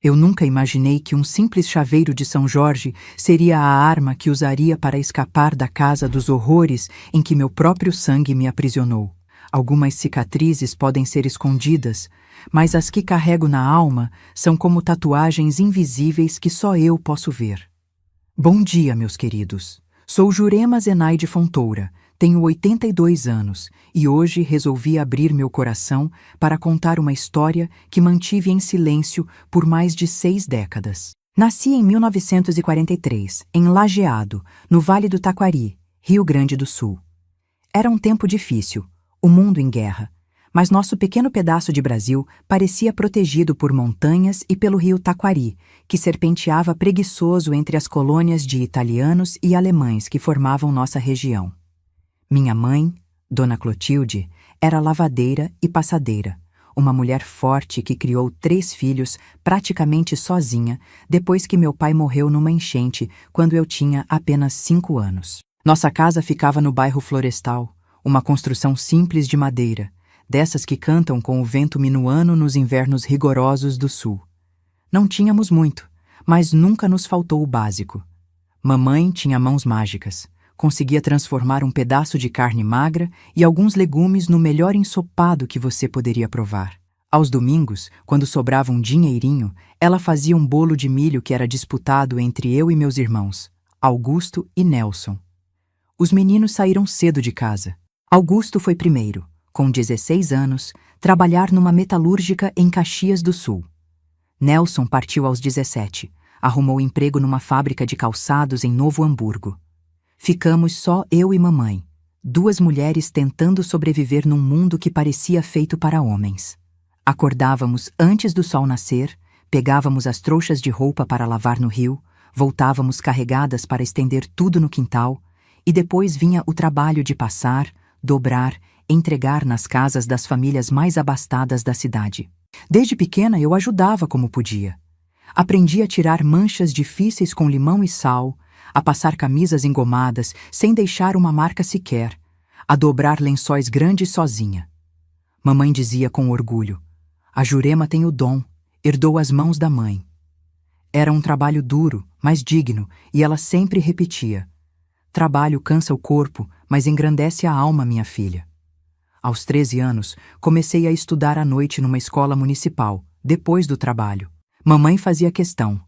Eu nunca imaginei que um simples chaveiro de São Jorge seria a arma que usaria para escapar da casa dos horrores em que meu próprio sangue me aprisionou. Algumas cicatrizes podem ser escondidas, mas as que carrego na alma são como tatuagens invisíveis que só eu posso ver. Bom dia, meus queridos. Sou Jurema Zenaide Fontoura, tenho 82 anos e hoje resolvi abrir meu coração para contar uma história que mantive em silêncio por mais de 6 décadas. Nasci em 1943, em Lajeado, no Vale do Taquari, Rio Grande do Sul. Era um tempo difícil, o mundo em guerra, mas nosso pequeno pedaço de Brasil parecia protegido por montanhas e pelo rio Taquari, que serpenteava preguiçoso entre as colônias de italianos e alemães que formavam nossa região. Minha mãe, Dona Clotilde, era lavadeira e passadeira, uma mulher forte que criou 3 filhos praticamente sozinha depois que meu pai morreu numa enchente quando eu tinha apenas 5 anos. Nossa casa ficava no bairro Florestal, uma construção simples de madeira, dessas que cantam com o vento minuano nos invernos rigorosos do sul. Não tínhamos muito, mas nunca nos faltou o básico. Mamãe tinha mãos mágicas. Conseguia transformar um pedaço de carne magra e alguns legumes no melhor ensopado que você poderia provar. Aos domingos, quando sobrava um dinheirinho, ela fazia um bolo de milho que era disputado entre eu e meus irmãos, Augusto e Nelson. Os meninos saíram cedo de casa. Augusto foi primeiro, com 16 anos, trabalhar numa metalúrgica em Caxias do Sul. Nelson partiu aos 17, arrumou emprego numa fábrica de calçados em Novo Hamburgo. Ficamos só eu e mamãe, 2 mulheres tentando sobreviver num mundo que parecia feito para homens. Acordávamos antes do sol nascer, pegávamos as trouxas de roupa para lavar no rio, voltávamos carregadas para estender tudo no quintal, e depois vinha o trabalho de passar, dobrar, entregar nas casas das famílias mais abastadas da cidade. Desde pequena eu ajudava como podia. Aprendi a tirar manchas difíceis com limão e sal, a passar camisas engomadas sem deixar uma marca sequer, a dobrar lençóis grandes sozinha. Mamãe dizia com orgulho: "A Jurema tem o dom, herdou as mãos da mãe." Era um trabalho duro, mas digno, e ela sempre repetia: "Trabalho cansa o corpo, mas engrandece a alma, minha filha." Aos 13 anos, comecei a estudar à noite numa escola municipal, depois do trabalho. Mamãe fazia questão.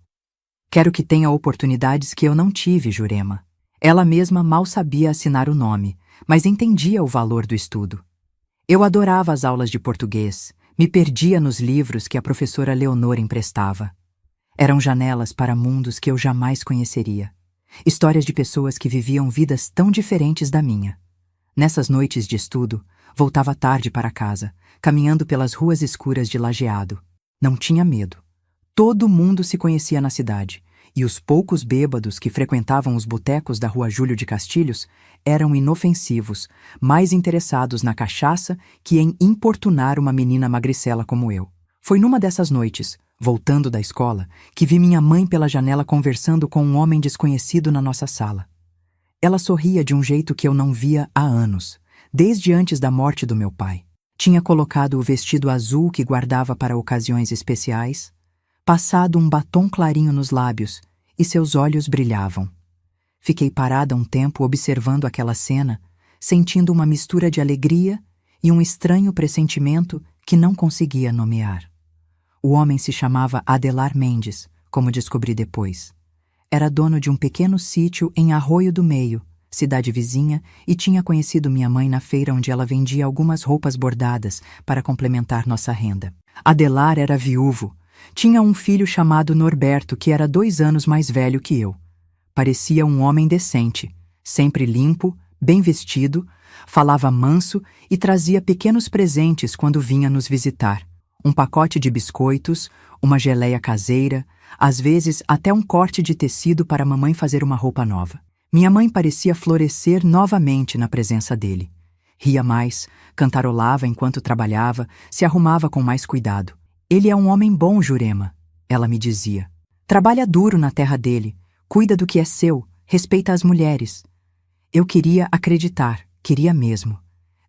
"Quero que tenha oportunidades que eu não tive, Jurema." Ela mesma mal sabia assinar o nome, mas entendia o valor do estudo. Eu adorava as aulas de português, me perdia nos livros que a professora Leonor emprestava. Eram janelas para mundos que eu jamais conheceria. Histórias de pessoas que viviam vidas tão diferentes da minha. Nessas noites de estudo, voltava tarde para casa, caminhando pelas ruas escuras de Lajeado. Não tinha medo. Todo mundo se conhecia na cidade, e os poucos bêbados que frequentavam os botecos da Rua Júlio de Castilhos eram inofensivos, mais interessados na cachaça que em importunar uma menina magricela como eu. Foi numa dessas noites, voltando da escola, que vi minha mãe pela janela conversando com um homem desconhecido na nossa sala. Ela sorria de um jeito que eu não via há anos, desde antes da morte do meu pai. Tinha colocado o vestido azul que guardava para ocasiões especiais, passado um batom clarinho nos lábios, e seus olhos brilhavam. Fiquei parada um tempo observando aquela cena, sentindo uma mistura de alegria e um estranho pressentimento que não conseguia nomear. O homem se chamava Adelar Mendes, como descobri depois. Era dono de um pequeno sítio em Arroio do Meio, cidade vizinha, e tinha conhecido minha mãe na feira onde ela vendia algumas roupas bordadas para complementar nossa renda. Adelar era viúvo. Tinha um filho chamado Norberto, que era 2 anos mais velho que eu. Parecia um homem decente, sempre limpo, bem vestido, falava manso e trazia pequenos presentes quando vinha nos visitar. Um pacote de biscoitos, uma geleia caseira, às vezes até um corte de tecido para a mamãe fazer uma roupa nova. Minha mãe parecia florescer novamente na presença dele. Ria mais, cantarolava enquanto trabalhava, se arrumava com mais cuidado. "Ele é um homem bom, Jurema", ela me dizia. "Trabalha duro na terra dele, cuida do que é seu, respeita as mulheres." Eu queria acreditar, queria mesmo.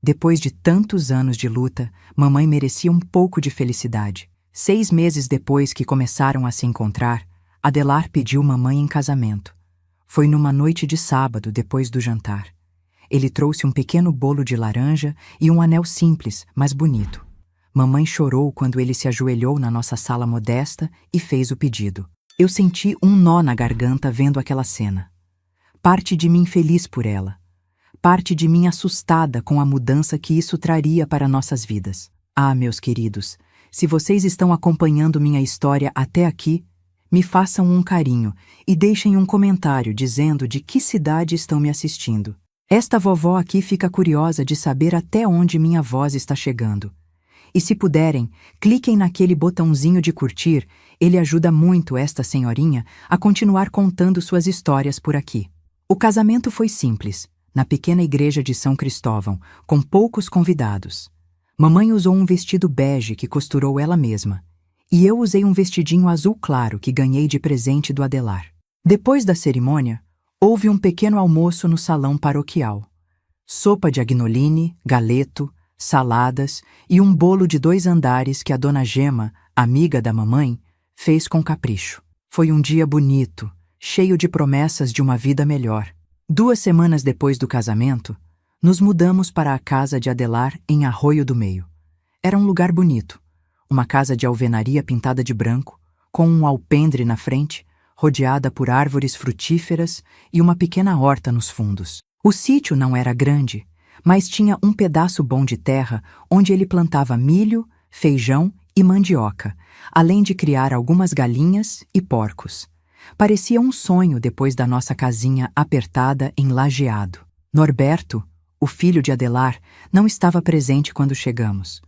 Depois de tantos anos de luta, mamãe merecia um pouco de felicidade. 6 meses depois que começaram a se encontrar, Adelar pediu mamãe em casamento. Foi numa noite de sábado, depois do jantar. Ele trouxe um pequeno bolo de laranja e um anel simples, mas bonito. Mamãe chorou quando ele se ajoelhou na nossa sala modesta e fez o pedido. Eu senti um nó na garganta vendo aquela cena. Parte de mim feliz por ela. Parte de mim assustada com a mudança que isso traria para nossas vidas. Ah, meus queridos, se vocês estão acompanhando minha história até aqui, me façam um carinho e deixem um comentário dizendo de que cidade estão me assistindo. Esta vovó aqui fica curiosa de saber até onde minha voz está chegando. E se puderem, cliquem naquele botãozinho de curtir, ele ajuda muito esta senhorinha a continuar contando suas histórias por aqui. O casamento foi simples, na pequena igreja de São Cristóvão, com poucos convidados. Mamãe usou um vestido bege que costurou ela mesma, e eu usei um vestidinho azul claro que ganhei de presente do Adelar. Depois da cerimônia, houve um pequeno almoço no salão paroquial. Sopa de agnoline, galeto, saladas e um bolo de 2 andares que a dona Gema, amiga da mamãe, fez com capricho. Foi um dia bonito, cheio de promessas de uma vida melhor. 2 semanas depois do casamento, nos mudamos para a casa de Adelar em Arroio do Meio. Era um lugar bonito, uma casa de alvenaria pintada de branco, com um alpendre na frente, rodeada por árvores frutíferas e uma pequena horta nos fundos. O sítio não era grande, mas tinha um pedaço bom de terra onde ele plantava milho, feijão e mandioca, além de criar algumas galinhas e porcos. Parecia um sonho depois da nossa casinha apertada em lajeado. Norberto, o filho de Adelar, não estava presente quando chegamos.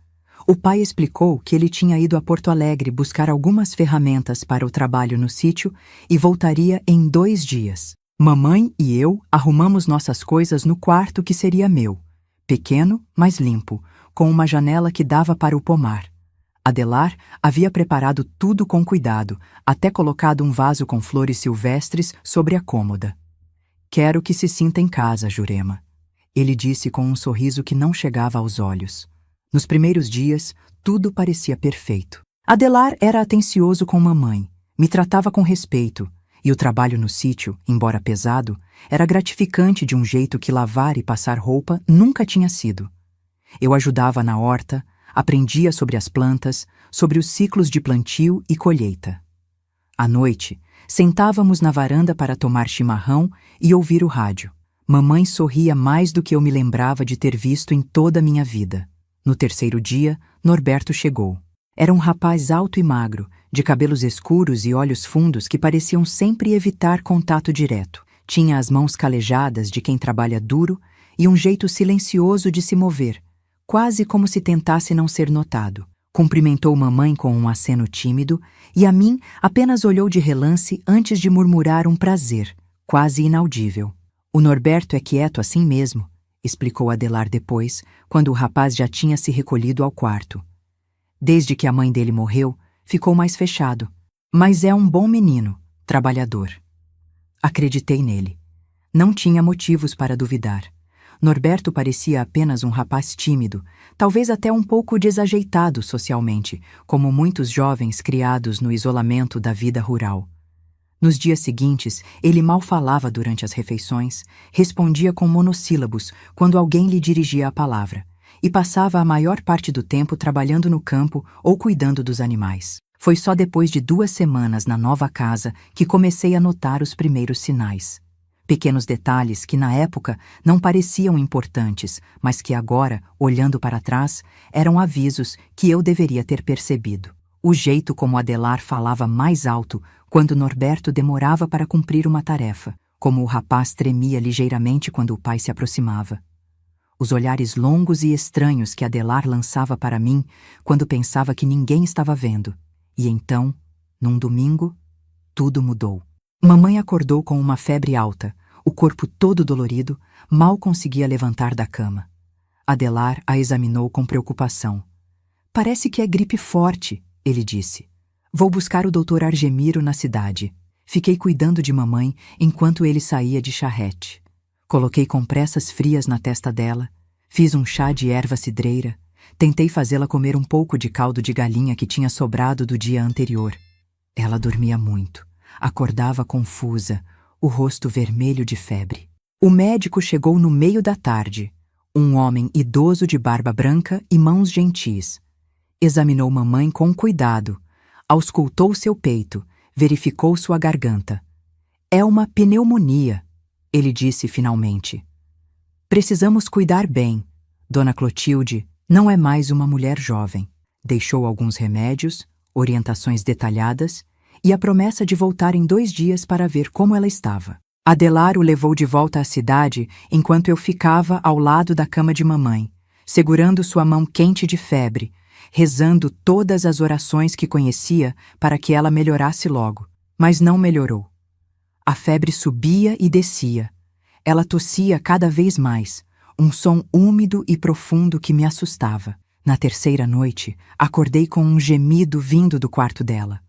O pai explicou que ele tinha ido a Porto Alegre buscar algumas ferramentas para o trabalho no sítio e voltaria em 2 dias. Mamãe e eu arrumamos nossas coisas no quarto que seria meu, pequeno, mas limpo, com uma janela que dava para o pomar. Adelar havia preparado tudo com cuidado, até colocado um vaso com flores silvestres sobre a cômoda. Quero que se sinta em casa, Jurema, ele disse com um sorriso que não chegava aos olhos. Nos primeiros dias, tudo parecia perfeito. Adelar era atencioso com mamãe, me tratava com respeito, e o trabalho no sítio, embora pesado, era gratificante de um jeito que lavar e passar roupa nunca tinha sido. Eu ajudava na horta, aprendia sobre as plantas, sobre os ciclos de plantio e colheita. À noite, sentávamos na varanda para tomar chimarrão e ouvir o rádio. Mamãe sorria mais do que eu me lembrava de ter visto em toda a minha vida. No 3º dia, Norberto chegou. Era um rapaz alto e magro, de cabelos escuros e olhos fundos que pareciam sempre evitar contato direto. Tinha as mãos calejadas de quem trabalha duro e um jeito silencioso de se mover, quase como se tentasse não ser notado. Cumprimentou mamãe com um aceno tímido e a mim apenas olhou de relance antes de murmurar um prazer, quase inaudível. O Norberto é quieto assim mesmo, explicou Adelar depois, quando o rapaz já tinha se recolhido ao quarto. Desde que a mãe dele morreu, ficou mais fechado. Mas é um bom menino, trabalhador. Acreditei nele. Não tinha motivos para duvidar. Norberto parecia apenas um rapaz tímido, talvez até um pouco desajeitado socialmente, como muitos jovens criados no isolamento da vida rural. Nos dias seguintes, ele mal falava durante as refeições, respondia com monossílabos quando alguém lhe dirigia a palavra, e passava a maior parte do tempo trabalhando no campo ou cuidando dos animais. Foi só depois de 2 semanas na nova casa que comecei a notar os primeiros sinais. Pequenos detalhes que na época não pareciam importantes, mas que agora, olhando para trás, eram avisos que eu deveria ter percebido. O jeito como Adelar falava mais alto quando Norberto demorava para cumprir uma tarefa, como o rapaz tremia ligeiramente quando o pai se aproximava. Os olhares longos e estranhos que Adelar lançava para mim quando pensava que ninguém estava vendo. E então, num domingo, tudo mudou. Mamãe acordou com uma febre alta, o corpo todo dolorido, mal conseguia levantar da cama. Adelar a examinou com preocupação. Parece que é gripe forte, ele disse. Vou buscar o Dr. Argemiro na cidade. Fiquei cuidando de mamãe enquanto ele saía de charrete. Coloquei compressas frias na testa dela, fiz um chá de erva cidreira, Tentei fazê-la comer um pouco de caldo de galinha que tinha sobrado do dia anterior. Ela dormia muito, acordava confusa, o rosto vermelho de febre. O médico chegou no meio da tarde, um homem idoso de barba branca e mãos gentis. Examinou mamãe com cuidado, auscultou seu peito, verificou sua garganta. É uma pneumonia, ele disse finalmente. Precisamos cuidar bem. Dona Clotilde não é mais uma mulher jovem. Deixou alguns remédios, orientações detalhadas e a promessa de voltar em 2 dias para ver como ela estava. Adelar o levou de volta à cidade enquanto eu ficava ao lado da cama de mamãe, segurando sua mão quente de febre, rezando todas as orações que conhecia para que ela melhorasse logo. Mas não melhorou. A febre subia e descia. Ela tossia cada vez mais, um som úmido e profundo que me assustava. Na terceira noite, acordei com um gemido vindo do quarto dela.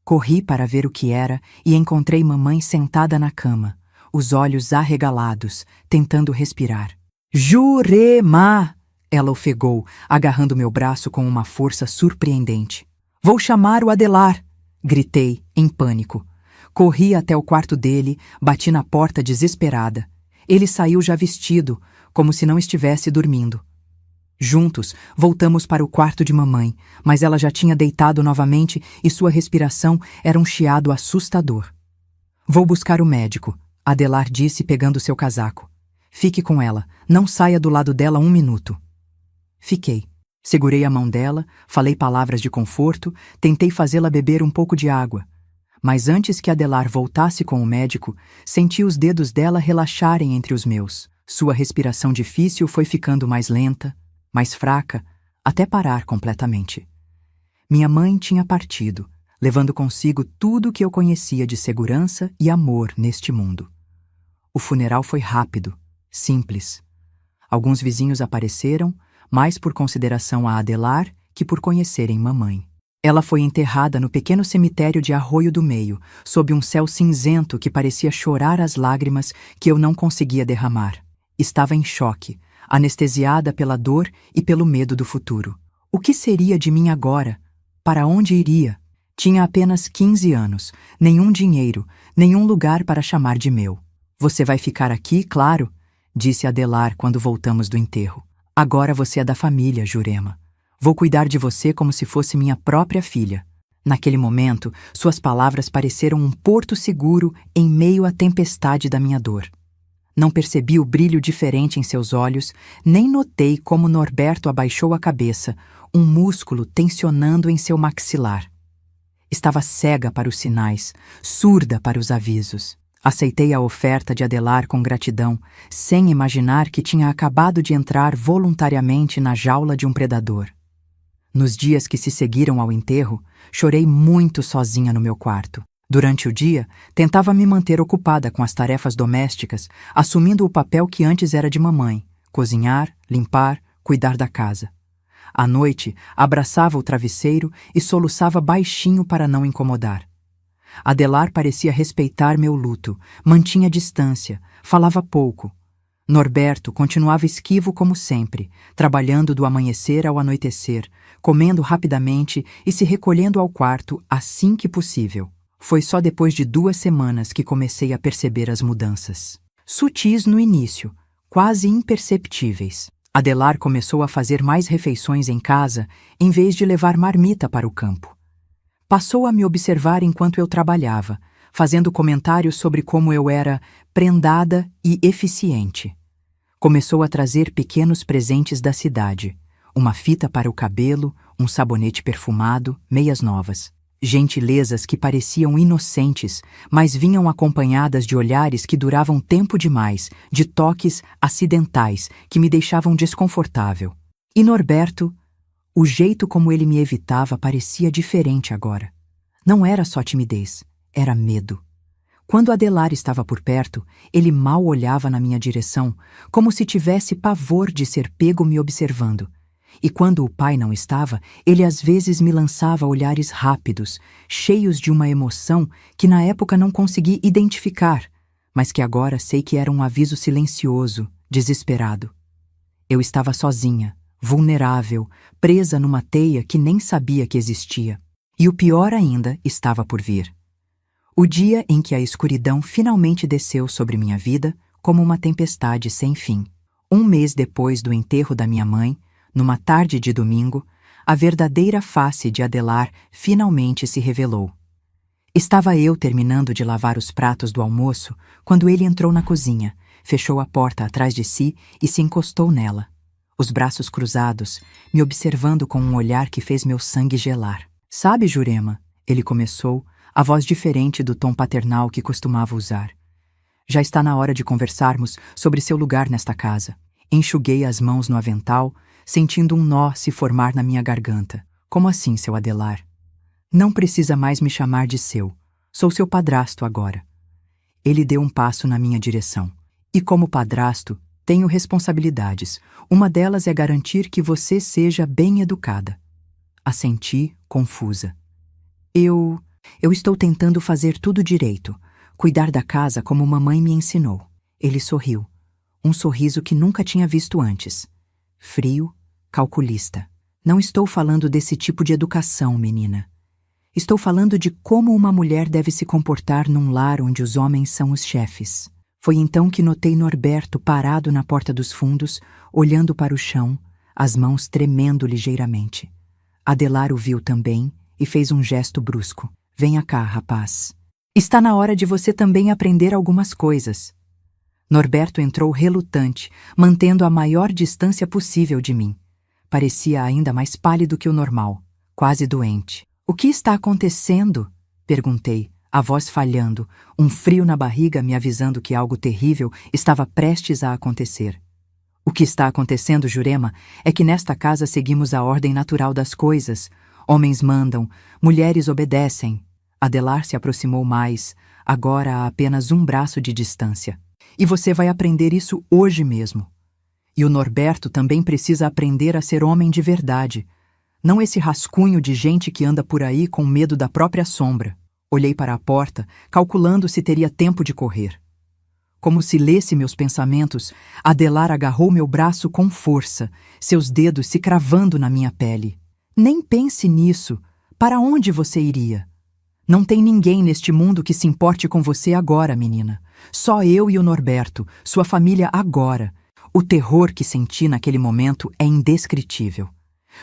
Corri para ver o que era e encontrei mamãe sentada na cama, os olhos arregalados, tentando respirar. Jurema! Ela ofegou, agarrando meu braço com uma força surpreendente. Vou chamar o Adelar! Gritei, em pânico. Corri até o quarto dele, bati na porta desesperada. Ele saiu já vestido, como se não estivesse dormindo. Juntos, voltamos para o quarto de mamãe, mas ela já tinha deitado novamente e sua respiração era um chiado assustador. Vou buscar o médico, Adelar disse pegando seu casaco. Fique com ela, não saia do lado dela 1 minuto. Fiquei. Segurei a mão dela, falei palavras de conforto, tentei fazê-la beber um pouco de água. Mas antes que Adelar voltasse com o médico, senti os dedos dela relaxarem entre os meus. Sua respiração difícil foi ficando mais lenta, mais fraca, até parar completamente. Minha mãe tinha partido, levando consigo tudo o que eu conhecia de segurança e amor neste mundo. O funeral foi rápido, simples. Alguns vizinhos apareceram, mais por consideração a Adelar que por conhecerem mamãe. Ela foi enterrada no pequeno cemitério de Arroio do Meio, sob um céu cinzento que parecia chorar as lágrimas que eu não conseguia derramar. Estava em choque, anestesiada pela dor e pelo medo do futuro. O que seria de mim agora? Para onde iria? Tinha apenas 15 anos, nenhum dinheiro, nenhum lugar para chamar de meu. Você vai ficar aqui, claro, disse Adelar quando voltamos do enterro. Agora você é da família, Jurema. Vou cuidar de você como se fosse minha própria filha. Naquele momento, suas palavras pareceram um porto seguro em meio à tempestade da minha dor. Não percebi o brilho diferente em seus olhos, nem notei como Norberto abaixou a cabeça, um músculo tensionando em seu maxilar. Estava cega para os sinais, surda para os avisos. Aceitei a oferta de Adelar com gratidão, sem imaginar que tinha acabado de entrar voluntariamente na jaula de um predador. Nos dias que se seguiram ao enterro, chorei muito sozinha no meu quarto. Durante o dia, tentava me manter ocupada com as tarefas domésticas, assumindo o papel que antes era de mamãe: cozinhar, limpar, cuidar da casa. À noite, abraçava o travesseiro e soluçava baixinho para não incomodar. Adelar parecia respeitar meu luto, mantinha distância, falava pouco. Norberto continuava esquivo como sempre, trabalhando do amanhecer ao anoitecer, comendo rapidamente e se recolhendo ao quarto assim que possível. Foi só depois de 2 semanas que comecei a perceber as mudanças. Sutis no início, quase imperceptíveis. Adelar começou a fazer mais refeições em casa, em vez de levar marmita para o campo. Passou a me observar enquanto eu trabalhava, fazendo comentários sobre como eu era prendada e eficiente. Começou a trazer pequenos presentes da cidade, uma fita para o cabelo, um sabonete perfumado, meias novas. Gentilezas que pareciam inocentes, mas vinham acompanhadas de olhares que duravam tempo demais, de toques acidentais que me deixavam desconfortável. E Norberto, o jeito como ele me evitava parecia diferente agora. Não era só timidez, era medo. Quando Adelar estava por perto, ele mal olhava na minha direção, como se tivesse pavor de ser pego me observando. E quando o pai não estava, ele às vezes me lançava olhares rápidos, cheios de uma emoção que na época não consegui identificar, mas que agora sei que era um aviso silencioso, desesperado. Eu estava sozinha, vulnerável, presa numa teia que nem sabia que existia. E o pior ainda estava por vir. O dia em que a escuridão finalmente desceu sobre minha vida como uma tempestade sem fim. Um mês depois do enterro da minha mãe, numa tarde de domingo, a verdadeira face de Adelar finalmente se revelou. Estava eu terminando de lavar os pratos do almoço quando ele entrou na cozinha, fechou a porta atrás de si e se encostou nela, os braços cruzados, me observando com um olhar que fez meu sangue gelar. Sabe, Jurema, ele começou, a voz diferente do tom paternal que costumava usar. Já está na hora de conversarmos sobre seu lugar nesta casa. Enxuguei as mãos no avental, sentindo um nó se formar na minha garganta. Como assim, seu Adelar? Não precisa mais me chamar de seu. Sou seu padrasto agora. Ele deu um passo na minha direção. E como padrasto, tenho responsabilidades. Uma delas é garantir que você seja bem educada. Assenti, confusa. Eu estou tentando fazer tudo direito. Cuidar da casa como mamãe me ensinou. Ele sorriu. Um sorriso que nunca tinha visto antes. Frio, calculista. Não estou falando desse tipo de educação, menina. Estou falando de como uma mulher deve se comportar num lar onde os homens são os chefes. Foi então que notei Norberto parado na porta dos fundos, olhando para o chão, as mãos tremendo ligeiramente. Adelar o viu também e fez um gesto brusco. Venha cá, rapaz. Está na hora de você também aprender algumas coisas. Norberto entrou relutante, mantendo a maior distância possível de mim. Parecia ainda mais pálido que o normal, quase doente. O que está acontecendo? Perguntei, a voz falhando, um frio na barriga me avisando que algo terrível estava prestes a acontecer. O que está acontecendo, Jurema, é que nesta casa seguimos a ordem natural das coisas. Homens mandam, mulheres obedecem. Adelar se aproximou mais, agora a apenas um braço de distância. E você vai aprender isso hoje mesmo. E o Norberto também precisa aprender a ser homem de verdade. Não esse rascunho de gente que anda por aí com medo da própria sombra. Olhei para a porta, calculando se teria tempo de correr. Como se lesse meus pensamentos, Adelar agarrou meu braço com força, seus dedos se cravando na minha pele. Nem pense nisso. Para onde você iria? Não tem ninguém neste mundo que se importe com você agora, menina. Só eu e o Norberto, sua família agora. O terror que senti naquele momento é indescritível.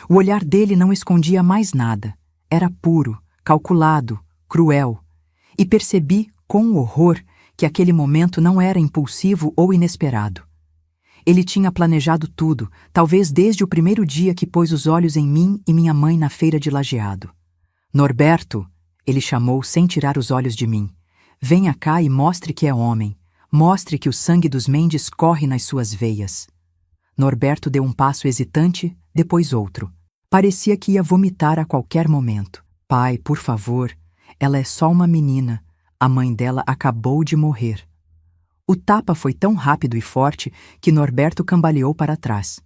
O olhar dele não escondia mais nada. Era puro, calculado, cruel. E percebi, com horror, que aquele momento não era impulsivo ou inesperado. Ele tinha planejado tudo, talvez desde o primeiro dia que pôs os olhos em mim e minha mãe na feira de Lajeado. Norberto, ele chamou sem tirar os olhos de mim. Venha cá e mostre que é homem. Mostre que o sangue dos Mendes corre nas suas veias. Norberto deu um passo hesitante, depois outro. Parecia que ia vomitar a qualquer momento. Pai, por favor, ela é só uma menina. A mãe dela acabou de morrer. O tapa foi tão rápido e forte que Norberto cambaleou para trás.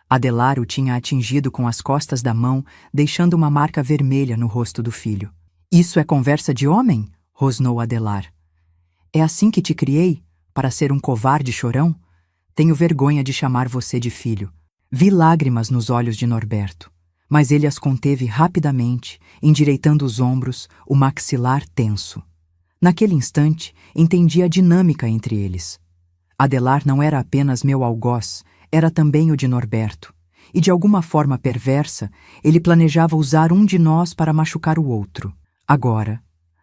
Adelar o tinha atingido com as costas da mão, deixando uma marca vermelha no rosto do filho. Isso é conversa de homem? Rosnou Adelar. É assim que te criei? Para ser um covarde chorão? Tenho vergonha de chamar você de filho. Vi lágrimas nos olhos de Norberto, mas ele as conteve rapidamente, endireitando os ombros, o maxilar tenso. Naquele instante, entendi a dinâmica entre eles. Adelar não era apenas meu algoz, era também o de Norberto, e de alguma forma perversa, ele planejava usar um de nós para machucar o outro. Agora,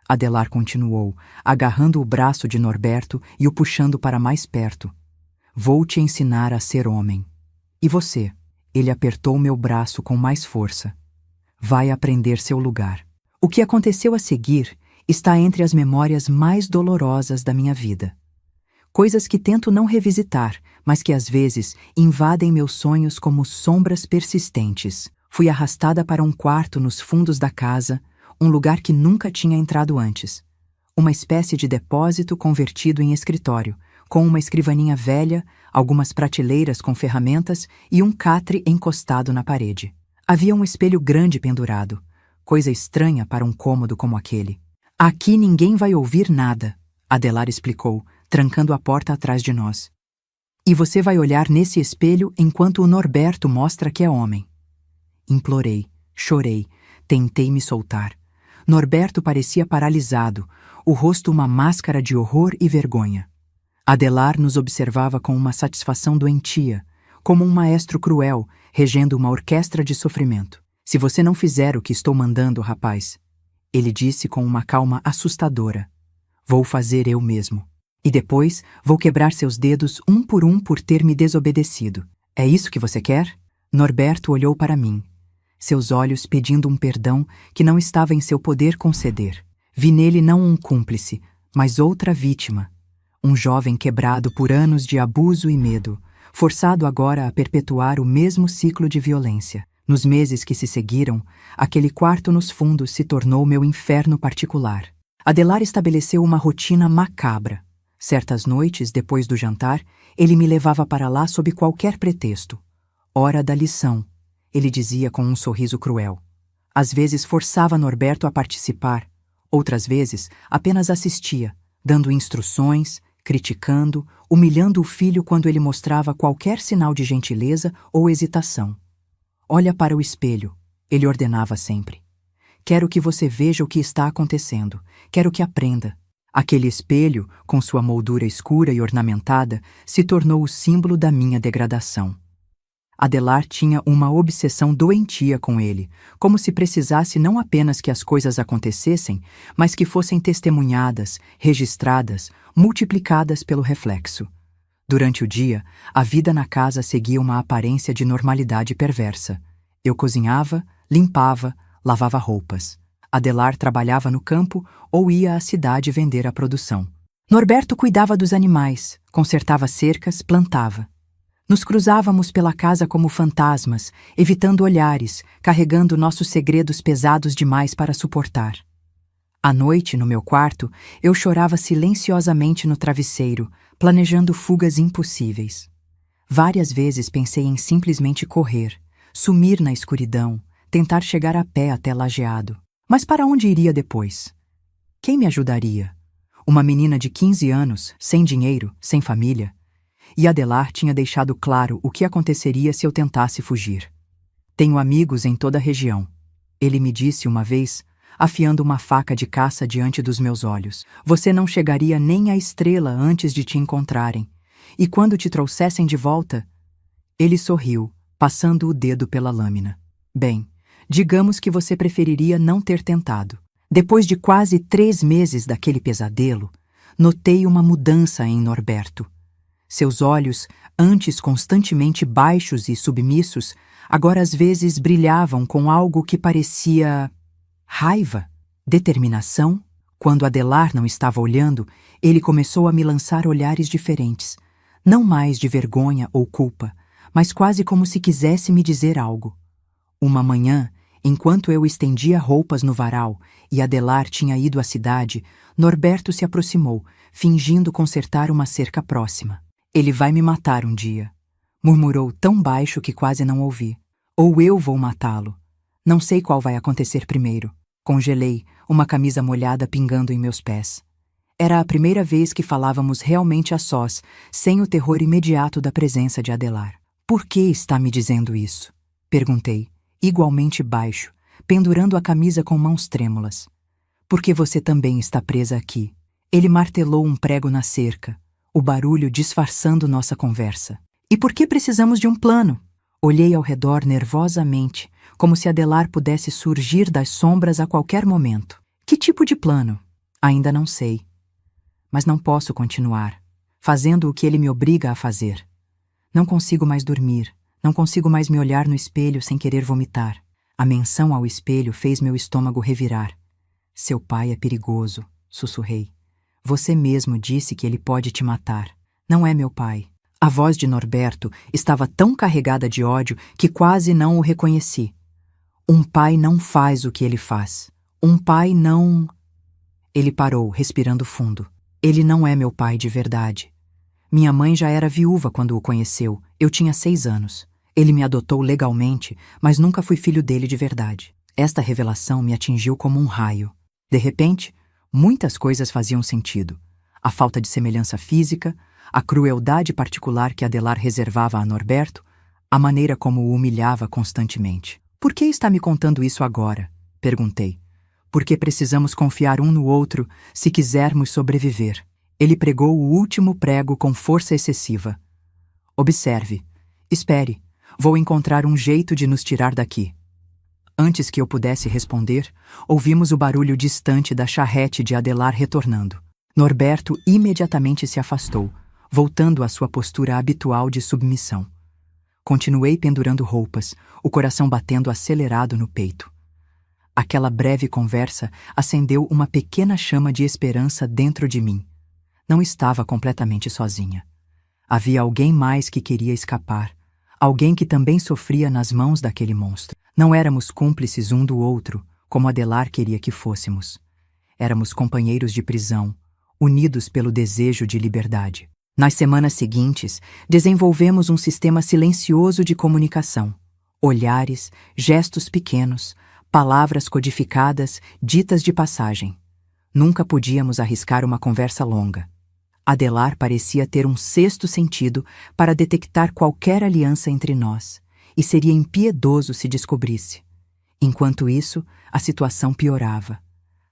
Adelar continuou, agarrando o braço de Norberto e o puxando para mais perto. Vou te ensinar a ser homem. E você? Ele apertou meu braço com mais força. Vai aprender seu lugar. O que aconteceu a seguir está entre as memórias mais dolorosas da minha vida. Coisas que tento não revisitar, mas que às vezes invadem meus sonhos como sombras persistentes. Fui arrastada para um quarto nos fundos da casa, um lugar que nunca tinha entrado antes. Uma espécie de depósito convertido em escritório, com uma escrivaninha velha, algumas prateleiras com ferramentas e um catre encostado na parede. Havia um espelho grande pendurado, coisa estranha para um cômodo como aquele. Aqui ninguém vai ouvir nada, Adelar explicou, trancando a porta atrás de nós. E você vai olhar nesse espelho enquanto o Norberto mostra que é homem. Implorei, chorei, tentei me soltar. Norberto parecia paralisado, o rosto uma máscara de horror e vergonha. Adelar nos observava com uma satisfação doentia, como um maestro cruel, regendo uma orquestra de sofrimento. Se você não fizer o que estou mandando, rapaz, ele disse com uma calma assustadora, vou fazer eu mesmo. E depois vou quebrar seus dedos um por ter me desobedecido. É isso que você quer? Norberto olhou para mim, seus olhos pedindo um perdão que não estava em seu poder conceder. Vi nele não um cúmplice, mas outra vítima. Um jovem quebrado por anos de abuso e medo, forçado agora a perpetuar o mesmo ciclo de violência. Nos meses que se seguiram, aquele quarto nos fundos se tornou meu inferno particular. Adelar estabeleceu uma rotina macabra. Certas noites, depois do jantar, ele me levava para lá sob qualquer pretexto. Hora da lição, ele dizia com um sorriso cruel. Às vezes forçava Norberto a participar, outras vezes apenas assistia, dando instruções, criticando, humilhando o filho quando ele mostrava qualquer sinal de gentileza ou hesitação. Olha para o espelho, ele ordenava sempre. Quero que você veja o que está acontecendo, quero que aprenda. Aquele espelho, com sua moldura escura e ornamentada, se tornou o símbolo da minha degradação. Adelar tinha uma obsessão doentia com ele, como se precisasse não apenas que as coisas acontecessem, mas que fossem testemunhadas, registradas, multiplicadas pelo reflexo. Durante o dia, a vida na casa seguia uma aparência de normalidade perversa. Eu cozinhava, limpava, lavava roupas. Adelar trabalhava no campo ou ia à cidade vender a produção. Norberto cuidava dos animais, consertava cercas, plantava. Nos cruzávamos pela casa como fantasmas, evitando olhares, carregando nossos segredos pesados demais para suportar. À noite, no meu quarto, eu chorava silenciosamente no travesseiro, planejando fugas impossíveis. Várias vezes pensei em simplesmente correr, sumir na escuridão, tentar chegar a pé até Lajeado. Mas para onde iria depois? Quem me ajudaria? Uma menina de 15 anos, sem dinheiro, sem família. E Adelar tinha deixado claro o que aconteceria se eu tentasse fugir. Tenho amigos em toda a região. Ele me disse uma vez, afiando uma faca de caça diante dos meus olhos. Você não chegaria nem à estrela antes de te encontrarem. E quando te trouxessem de volta... Ele sorriu, passando o dedo pela lâmina. Bem, digamos que você preferiria não ter tentado. Depois de quase 3 meses daquele pesadelo, notei uma mudança em Norberto. Seus olhos, antes constantemente baixos e submissos, agora às vezes brilhavam com algo que parecia... raiva, determinação. Quando Adelar não estava olhando, ele começou a me lançar olhares diferentes, não mais de vergonha ou culpa, mas quase como se quisesse me dizer algo. Uma manhã, enquanto eu estendia roupas no varal e Adelar tinha ido à cidade, Norberto se aproximou, fingindo consertar uma cerca próxima. Ele vai me matar um dia, murmurou tão baixo que quase não ouvi. Ou eu vou matá-lo. Não sei qual vai acontecer primeiro. Congelei, uma camisa molhada pingando em meus pés. Era a primeira vez que falávamos realmente a sós, sem o terror imediato da presença de Adelar. Por que está me dizendo isso? Perguntei, igualmente baixo, pendurando a camisa com mãos trêmulas. Porque você também está presa aqui. Ele martelou um prego na cerca, o barulho disfarçando nossa conversa. E por que precisamos de um plano? Olhei ao redor nervosamente, como se Adelar pudesse surgir das sombras a qualquer momento. Que tipo de plano? Ainda não sei. Mas não posso continuar, fazendo o que ele me obriga a fazer. Não consigo mais dormir, não consigo mais me olhar no espelho sem querer vomitar. A menção ao espelho fez meu estômago revirar. Seu pai é perigoso, sussurrei. Você mesmo disse que ele pode te matar. Não é meu pai. A voz de Norberto estava tão carregada de ódio que quase não o reconheci. Um pai não faz o que ele faz. Um pai não... Ele parou, respirando fundo. Ele não é meu pai de verdade. Minha mãe já era viúva quando o conheceu. Eu tinha 6 anos. Ele me adotou legalmente, mas nunca fui filho dele de verdade. Esta revelação me atingiu como um raio. De repente, muitas coisas faziam sentido. A falta de semelhança física, a crueldade particular que Adelar reservava a Norberto, a maneira como o humilhava constantemente. "Por que está me contando isso agora?" perguntei. "Porque precisamos confiar um no outro se quisermos sobreviver." Ele pregou o último prego com força excessiva. "Observe. Espere. Vou encontrar um jeito de nos tirar daqui." Antes que eu pudesse responder, ouvimos o barulho distante da charrete de Adelar retornando. Norberto imediatamente se afastou, voltando à sua postura habitual de submissão. Continuei pendurando roupas, o coração batendo acelerado no peito. Aquela breve conversa acendeu uma pequena chama de esperança dentro de mim. Não estava completamente sozinha. Havia alguém mais que queria escapar, alguém que também sofria nas mãos daquele monstro. Não éramos cúmplices um do outro, como Adelar queria que fôssemos. Éramos companheiros de prisão, unidos pelo desejo de liberdade. Nas semanas seguintes, desenvolvemos um sistema silencioso de comunicação. Olhares, gestos pequenos, palavras codificadas, ditas de passagem. Nunca podíamos arriscar uma conversa longa. Adelar parecia ter um sexto sentido para detectar qualquer aliança entre nós, e seria impiedoso se descobrisse. Enquanto isso, a situação piorava.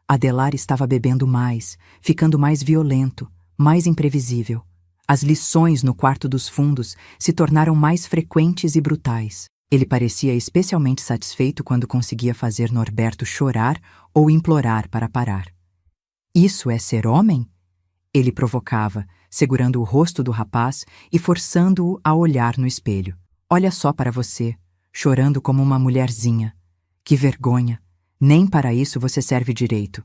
Adelar estava bebendo mais, ficando mais violento, mais imprevisível. As lições no quarto dos fundos se tornaram mais frequentes e brutais. Ele parecia especialmente satisfeito quando conseguia fazer Norberto chorar ou implorar para parar. "Isso é ser homem?" Ele provocava, segurando o rosto do rapaz e forçando-o a olhar no espelho. "Olha só para você, chorando como uma mulherzinha. Que vergonha! Nem para isso você serve direito."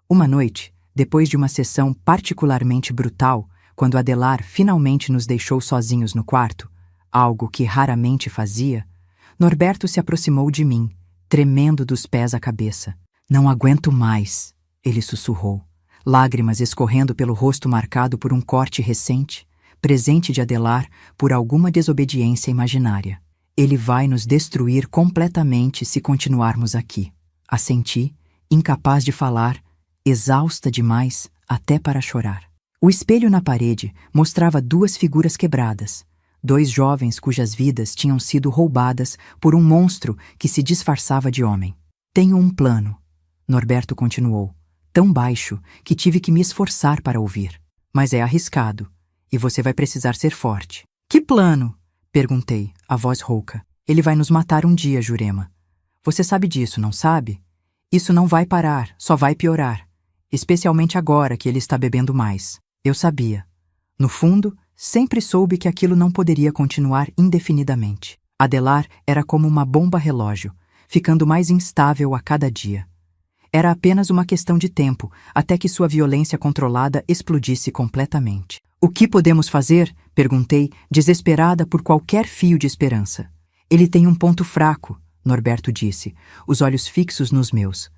Uma noite, depois de uma sessão particularmente brutal, quando Adelar finalmente nos deixou sozinhos no quarto, algo que raramente fazia, Norberto se aproximou de mim, tremendo dos pés à cabeça. "Não aguento mais", ele sussurrou, lágrimas escorrendo pelo rosto marcado por um corte recente, presente de Adelar por alguma desobediência imaginária. "Ele vai nos destruir completamente se continuarmos aqui." Assenti, incapaz de falar, exausta demais até para chorar. O espelho na parede mostrava duas figuras quebradas, dois jovens cujas vidas tinham sido roubadas por um monstro que se disfarçava de homem. "Tenho um plano", Norberto continuou, tão baixo que tive que me esforçar para ouvir. "Mas é arriscado, e você vai precisar ser forte." "Que plano?" perguntei, a voz rouca. "Ele vai nos matar um dia, Jurema. Você sabe disso, não sabe? Isso não vai parar, só vai piorar. Especialmente agora que ele está bebendo mais." Eu sabia. No fundo, sempre soube que aquilo não poderia continuar indefinidamente. Adelar era como uma bomba-relógio, ficando mais instável a cada dia. Era apenas uma questão de tempo até que sua violência controlada explodisse completamente. "O que podemos fazer?" perguntei, desesperada por qualquer fio de esperança. "Ele tem um ponto fraco", Norberto disse, os olhos fixos nos meus.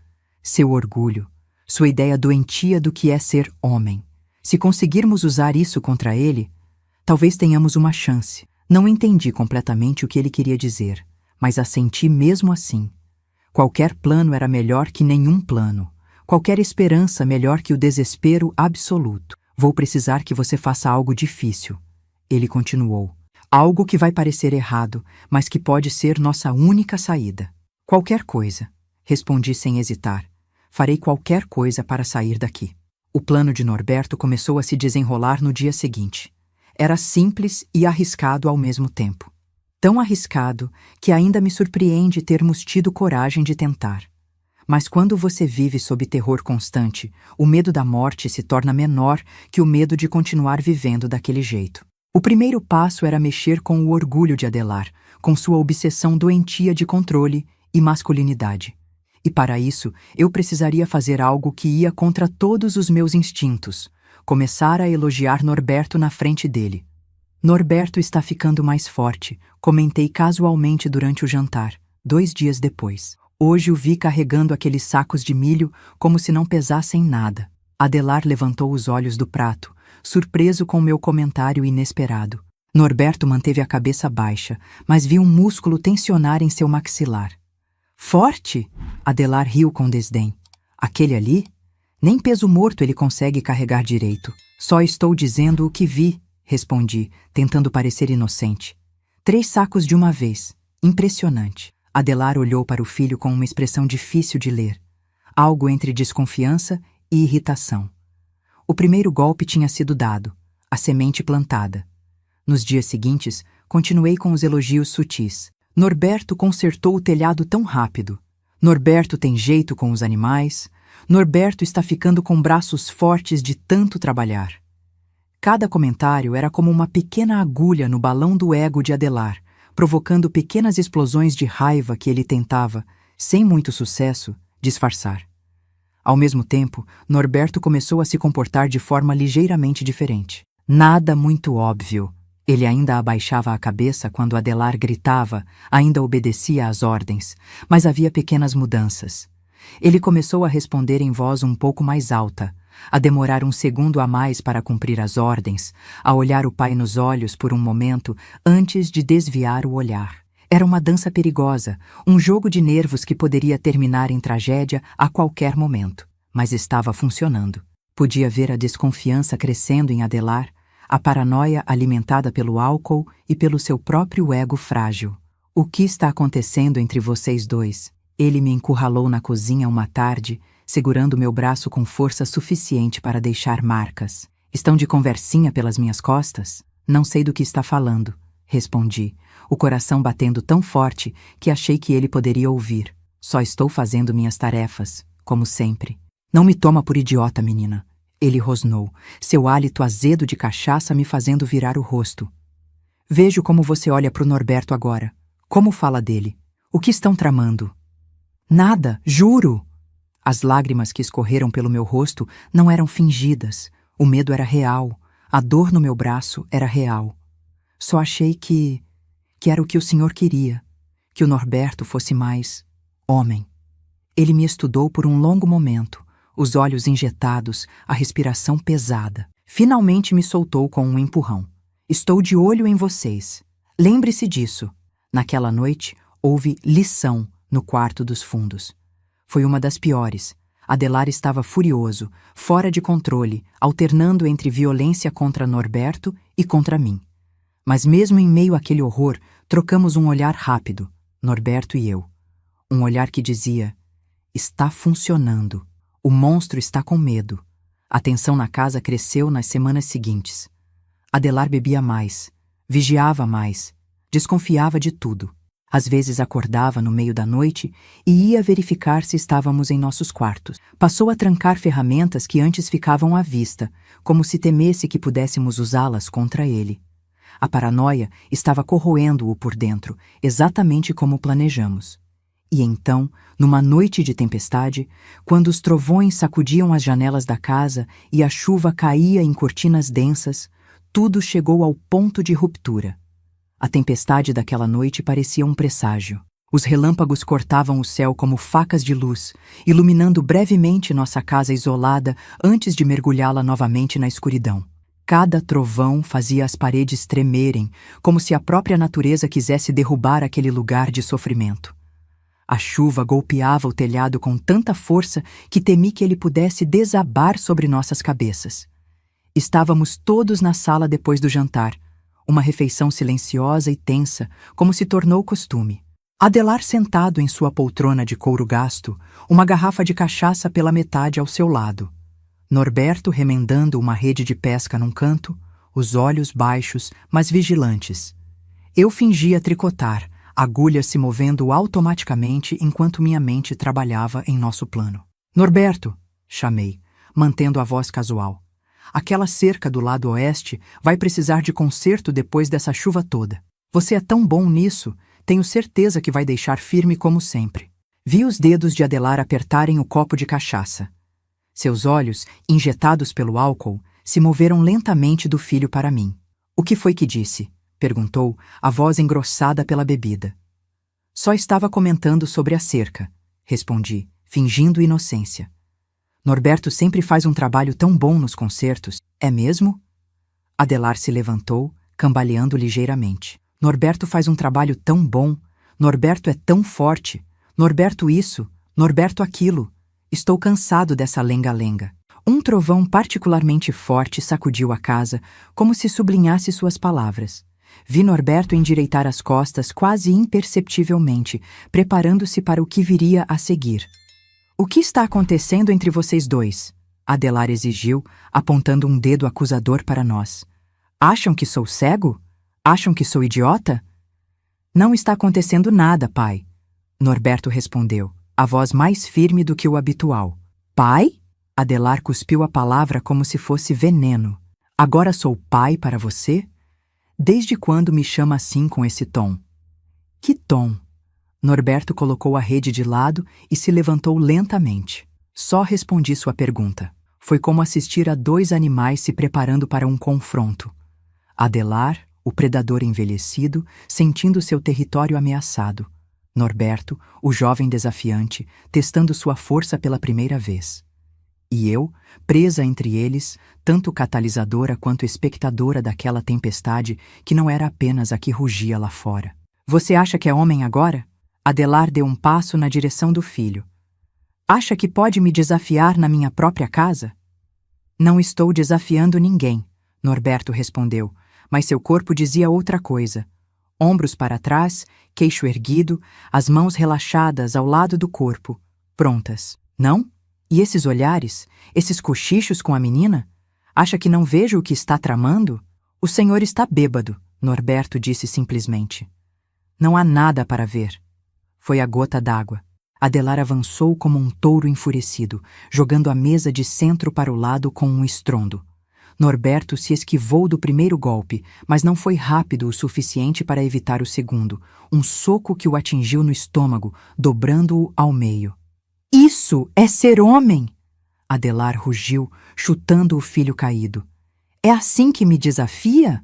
"Seu orgulho, sua ideia doentia do que é ser homem. Se conseguirmos usar isso contra ele, talvez tenhamos uma chance." Não entendi completamente o que ele queria dizer, mas assenti mesmo assim. Qualquer plano era melhor que nenhum plano. Qualquer esperança melhor que o desespero absoluto. "Vou precisar que você faça algo difícil", ele continuou. "Algo que vai parecer errado, mas que pode ser nossa única saída." "Qualquer coisa", respondi sem hesitar. "Farei qualquer coisa para sair daqui." O plano de Norberto começou a se desenrolar no dia seguinte. Era simples e arriscado ao mesmo tempo. Tão arriscado que ainda me surpreende termos tido coragem de tentar. Mas quando você vive sob terror constante, o medo da morte se torna menor que o medo de continuar vivendo daquele jeito. O primeiro passo era mexer com o orgulho de Adelar, com sua obsessão doentia de controle e masculinidade. E para isso, eu precisaria fazer algo que ia contra todos os meus instintos, começar a elogiar Norberto na frente dele. "Norberto está ficando mais forte", comentei casualmente durante o jantar, 2 dias depois. "Hoje o vi carregando aqueles sacos de milho como se não pesassem nada." Adelar levantou os olhos do prato, surpreso com meu comentário inesperado. Norberto manteve a cabeça baixa, mas vi um músculo tensionar em seu maxilar. "Forte?" Adelar riu com desdém. "Aquele ali? Nem peso morto ele consegue carregar direito." "Só estou dizendo o que vi", respondi, tentando parecer inocente. 3 sacos de uma vez. Impressionante. Adelar olhou para o filho com uma expressão difícil de ler. Algo entre desconfiança e irritação. O primeiro golpe tinha sido dado, a semente plantada. Nos dias seguintes, continuei com os elogios sutis. Norberto consertou o telhado tão rápido. Norberto tem jeito com os animais. Norberto está ficando com braços fortes de tanto trabalhar. Cada comentário era como uma pequena agulha no balão do ego de Adelar, provocando pequenas explosões de raiva que ele tentava, sem muito sucesso, disfarçar. Ao mesmo tempo, Norberto começou a se comportar de forma ligeiramente diferente. Nada muito óbvio. Ele ainda abaixava a cabeça quando Adelar gritava, ainda obedecia às ordens, mas havia pequenas mudanças. Ele começou a responder em voz um pouco mais alta, a demorar um segundo a mais para cumprir as ordens, a olhar o pai nos olhos por um momento antes de desviar o olhar. Era uma dança perigosa, um jogo de nervos que poderia terminar em tragédia a qualquer momento, mas estava funcionando. Podia ver a desconfiança crescendo em Adelar, a paranoia alimentada pelo álcool e pelo seu próprio ego frágil. O que está acontecendo entre vocês dois? Ele me encurralou na cozinha uma tarde, segurando meu braço com força suficiente para deixar marcas. Estão de conversinha pelas minhas costas? Não sei do que está falando, respondi, o coração batendo tão forte que achei que ele poderia ouvir. Só estou fazendo minhas tarefas, como sempre. Não me toma por idiota, menina. Ele rosnou, seu hálito azedo de cachaça me fazendo virar o rosto. Vejo como você olha para o Norberto agora. Como fala dele? O que estão tramando? Nada, juro! As lágrimas que escorreram pelo meu rosto não eram fingidas. O medo era real. A dor no meu braço era real. Só achei que era o que o senhor queria. Que o Norberto fosse mais homem. Ele me estudou por um longo momento, os olhos injetados, a respiração pesada. Finalmente me soltou com um empurrão. Estou de olho em vocês. Lembre-se disso. Naquela noite, houve lição no quarto dos fundos. Foi uma das piores. Adelar estava furioso, fora de controle, alternando entre violência contra Norberto e contra mim. Mas mesmo em meio àquele horror, trocamos um olhar rápido, Norberto e eu. Um olhar que dizia: está funcionando. O monstro está com medo. A tensão na casa cresceu nas semanas seguintes. Adelar bebia mais, vigiava mais, desconfiava de tudo. Às vezes acordava no meio da noite e ia verificar se estávamos em nossos quartos. Passou a trancar ferramentas que antes ficavam à vista, como se temesse que pudéssemos usá-las contra ele. A paranoia estava corroendo-o por dentro, exatamente como planejamos. E então, numa noite de tempestade, quando os trovões sacudiam as janelas da casa e a chuva caía em cortinas densas, tudo chegou ao ponto de ruptura. A tempestade daquela noite parecia um presságio. Os relâmpagos cortavam o céu como facas de luz, iluminando brevemente nossa casa isolada antes de mergulhá-la novamente na escuridão. Cada trovão fazia as paredes tremerem, como se a própria natureza quisesse derrubar aquele lugar de sofrimento. A chuva golpeava o telhado com tanta força que temi que ele pudesse desabar sobre nossas cabeças. Estávamos todos na sala depois do jantar, uma refeição silenciosa e tensa, como se tornou costume. Adelar sentado em sua poltrona de couro gasto, uma garrafa de cachaça pela metade ao seu lado. Norberto remendando uma rede de pesca num canto, os olhos baixos, mas vigilantes. Eu fingia tricotar, agulhas se movendo automaticamente enquanto minha mente trabalhava em nosso plano. Norberto, chamei, mantendo a voz casual. Aquela cerca do lado oeste vai precisar de conserto depois dessa chuva toda. Você é tão bom nisso, tenho certeza que vai deixar firme como sempre. Vi os dedos de Adelar apertarem o copo de cachaça. Seus olhos, injetados pelo álcool, se moveram lentamente do filho para mim. O que foi que disse? Perguntou, a voz engrossada pela bebida. Só estava comentando sobre a cerca, respondi, fingindo inocência. Norberto sempre faz um trabalho tão bom nos concertos, é mesmo? Adelar se levantou, cambaleando ligeiramente. Norberto faz um trabalho tão bom, Norberto é tão forte, Norberto isso, Norberto aquilo. Estou cansado dessa lenga-lenga. Um trovão particularmente forte sacudiu a casa, como se sublinhasse suas palavras. Vi Norberto endireitar as costas quase imperceptivelmente, preparando-se para o que viria a seguir. O que está acontecendo entre vocês dois? Adelar exigiu, apontando um dedo acusador para nós. Acham que sou cego? Acham que sou idiota? Não está acontecendo nada, pai. Norberto respondeu, a voz mais firme do que o habitual. Pai? Adelar cuspiu a palavra como se fosse veneno. Agora sou pai para você? Desde quando me chama assim com esse tom? Que tom? Norberto colocou a rede de lado e se levantou lentamente. Só respondi sua pergunta. Foi como assistir a dois animais se preparando para um confronto. Adelar, o predador envelhecido, sentindo seu território ameaçado. Norberto, o jovem desafiante, testando sua força pela primeira vez. E eu, presa entre eles, tanto catalisadora quanto espectadora daquela tempestade que não era apenas a que rugia lá fora. Você acha que é homem agora? Adelar deu um passo na direção do filho. Acha que pode me desafiar na minha própria casa? Não estou desafiando ninguém, Norberto respondeu, mas seu corpo dizia outra coisa. Ombros para trás, queixo erguido, as mãos relaxadas ao lado do corpo, prontas. Não? E esses olhares, esses cochichos com a menina? Acha que não vejo o que está tramando? O senhor está bêbado, Norberto disse simplesmente. Não há nada para ver. Foi a gota d'água. Adelar avançou como um touro enfurecido, jogando a mesa de centro para o lado com um estrondo. Norberto se esquivou do primeiro golpe, mas não foi rápido o suficiente para evitar o segundo, um soco que o atingiu no estômago, dobrando-o ao meio. Isso é ser homem! Adelar rugiu, chutando o filho caído. É assim que me desafia?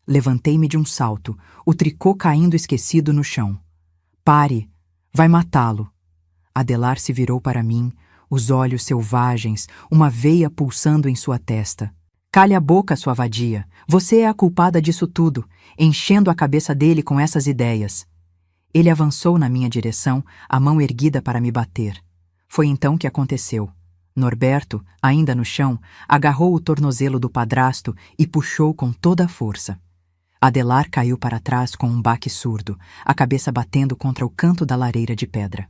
Levantei-me de um salto, o tricô caindo esquecido no chão. Pare! Vai matá-lo! Adelar se virou para mim, os olhos selvagens, uma veia pulsando em sua testa. Cale a boca, sua vadia. Você é a culpada disso tudo, enchendo a cabeça dele com essas ideias. Ele avançou na minha direção, a mão erguida para me bater. Foi então que aconteceu. Norberto, ainda no chão, agarrou o tornozelo do padrasto e puxou com toda a força. Adelar caiu para trás com um baque surdo, a cabeça batendo contra o canto da lareira de pedra.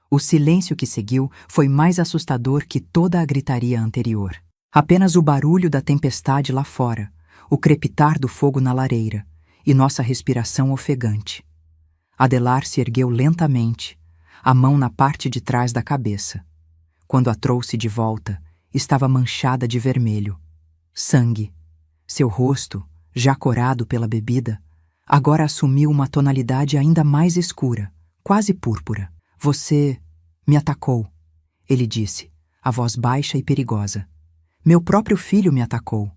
O silêncio que seguiu foi mais assustador que toda a gritaria anterior. Apenas o barulho da tempestade lá fora, o crepitar do fogo na lareira e nossa respiração ofegante. Adelar se ergueu lentamente, a mão na parte de trás da cabeça. Quando a trouxe de volta, estava manchada de vermelho. Sangue. Seu rosto, já corado pela bebida, agora assumiu uma tonalidade ainda mais escura, quase púrpura. Você me atacou, ele disse, a voz baixa e perigosa. Meu próprio filho me atacou.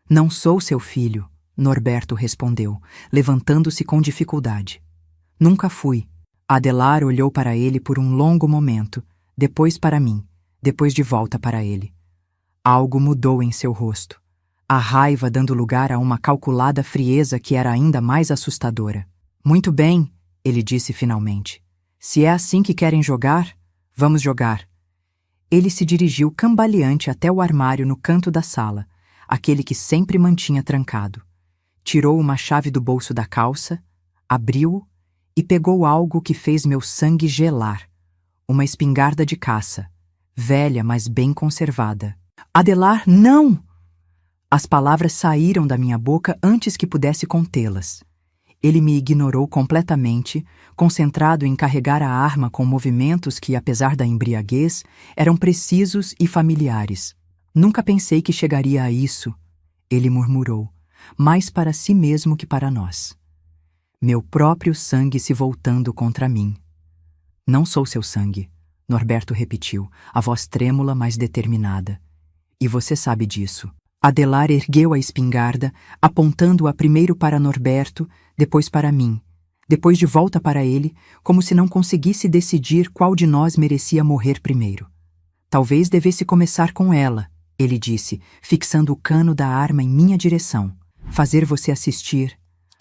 Não sou seu filho, Norberto respondeu, levantando-se com dificuldade. Nunca fui. Adelar olhou para ele por um longo momento, depois para mim, depois de volta para ele. Algo mudou em seu rosto, a raiva dando lugar a uma calculada frieza que era ainda mais assustadora. Muito bem, ele disse finalmente. Se é assim que querem jogar, vamos jogar. Ele se dirigiu cambaleante até o armário no canto da sala, aquele que sempre mantinha trancado. Tirou uma chave do bolso da calça, abriu-o e pegou algo que fez meu sangue gelar. Uma espingarda de caça, velha, mas bem conservada. Adelar, não! As palavras saíram da minha boca antes que pudesse contê-las. Ele me ignorou completamente, concentrado em carregar a arma com movimentos que, apesar da embriaguez, eram precisos e familiares. Nunca pensei que chegaria a isso, ele murmurou, mais para si mesmo que para nós. Meu próprio sangue se voltando contra mim. Não sou seu sangue, Norberto repetiu, a voz trêmula, mas determinada. E você sabe disso. Adelar ergueu a espingarda, apontando-a primeiro para Norberto, depois para mim, depois de volta para ele, como se não conseguisse decidir qual de nós merecia morrer primeiro. Talvez devesse começar com ela, ele disse, fixando o cano da arma em minha direção. Fazer você assistir,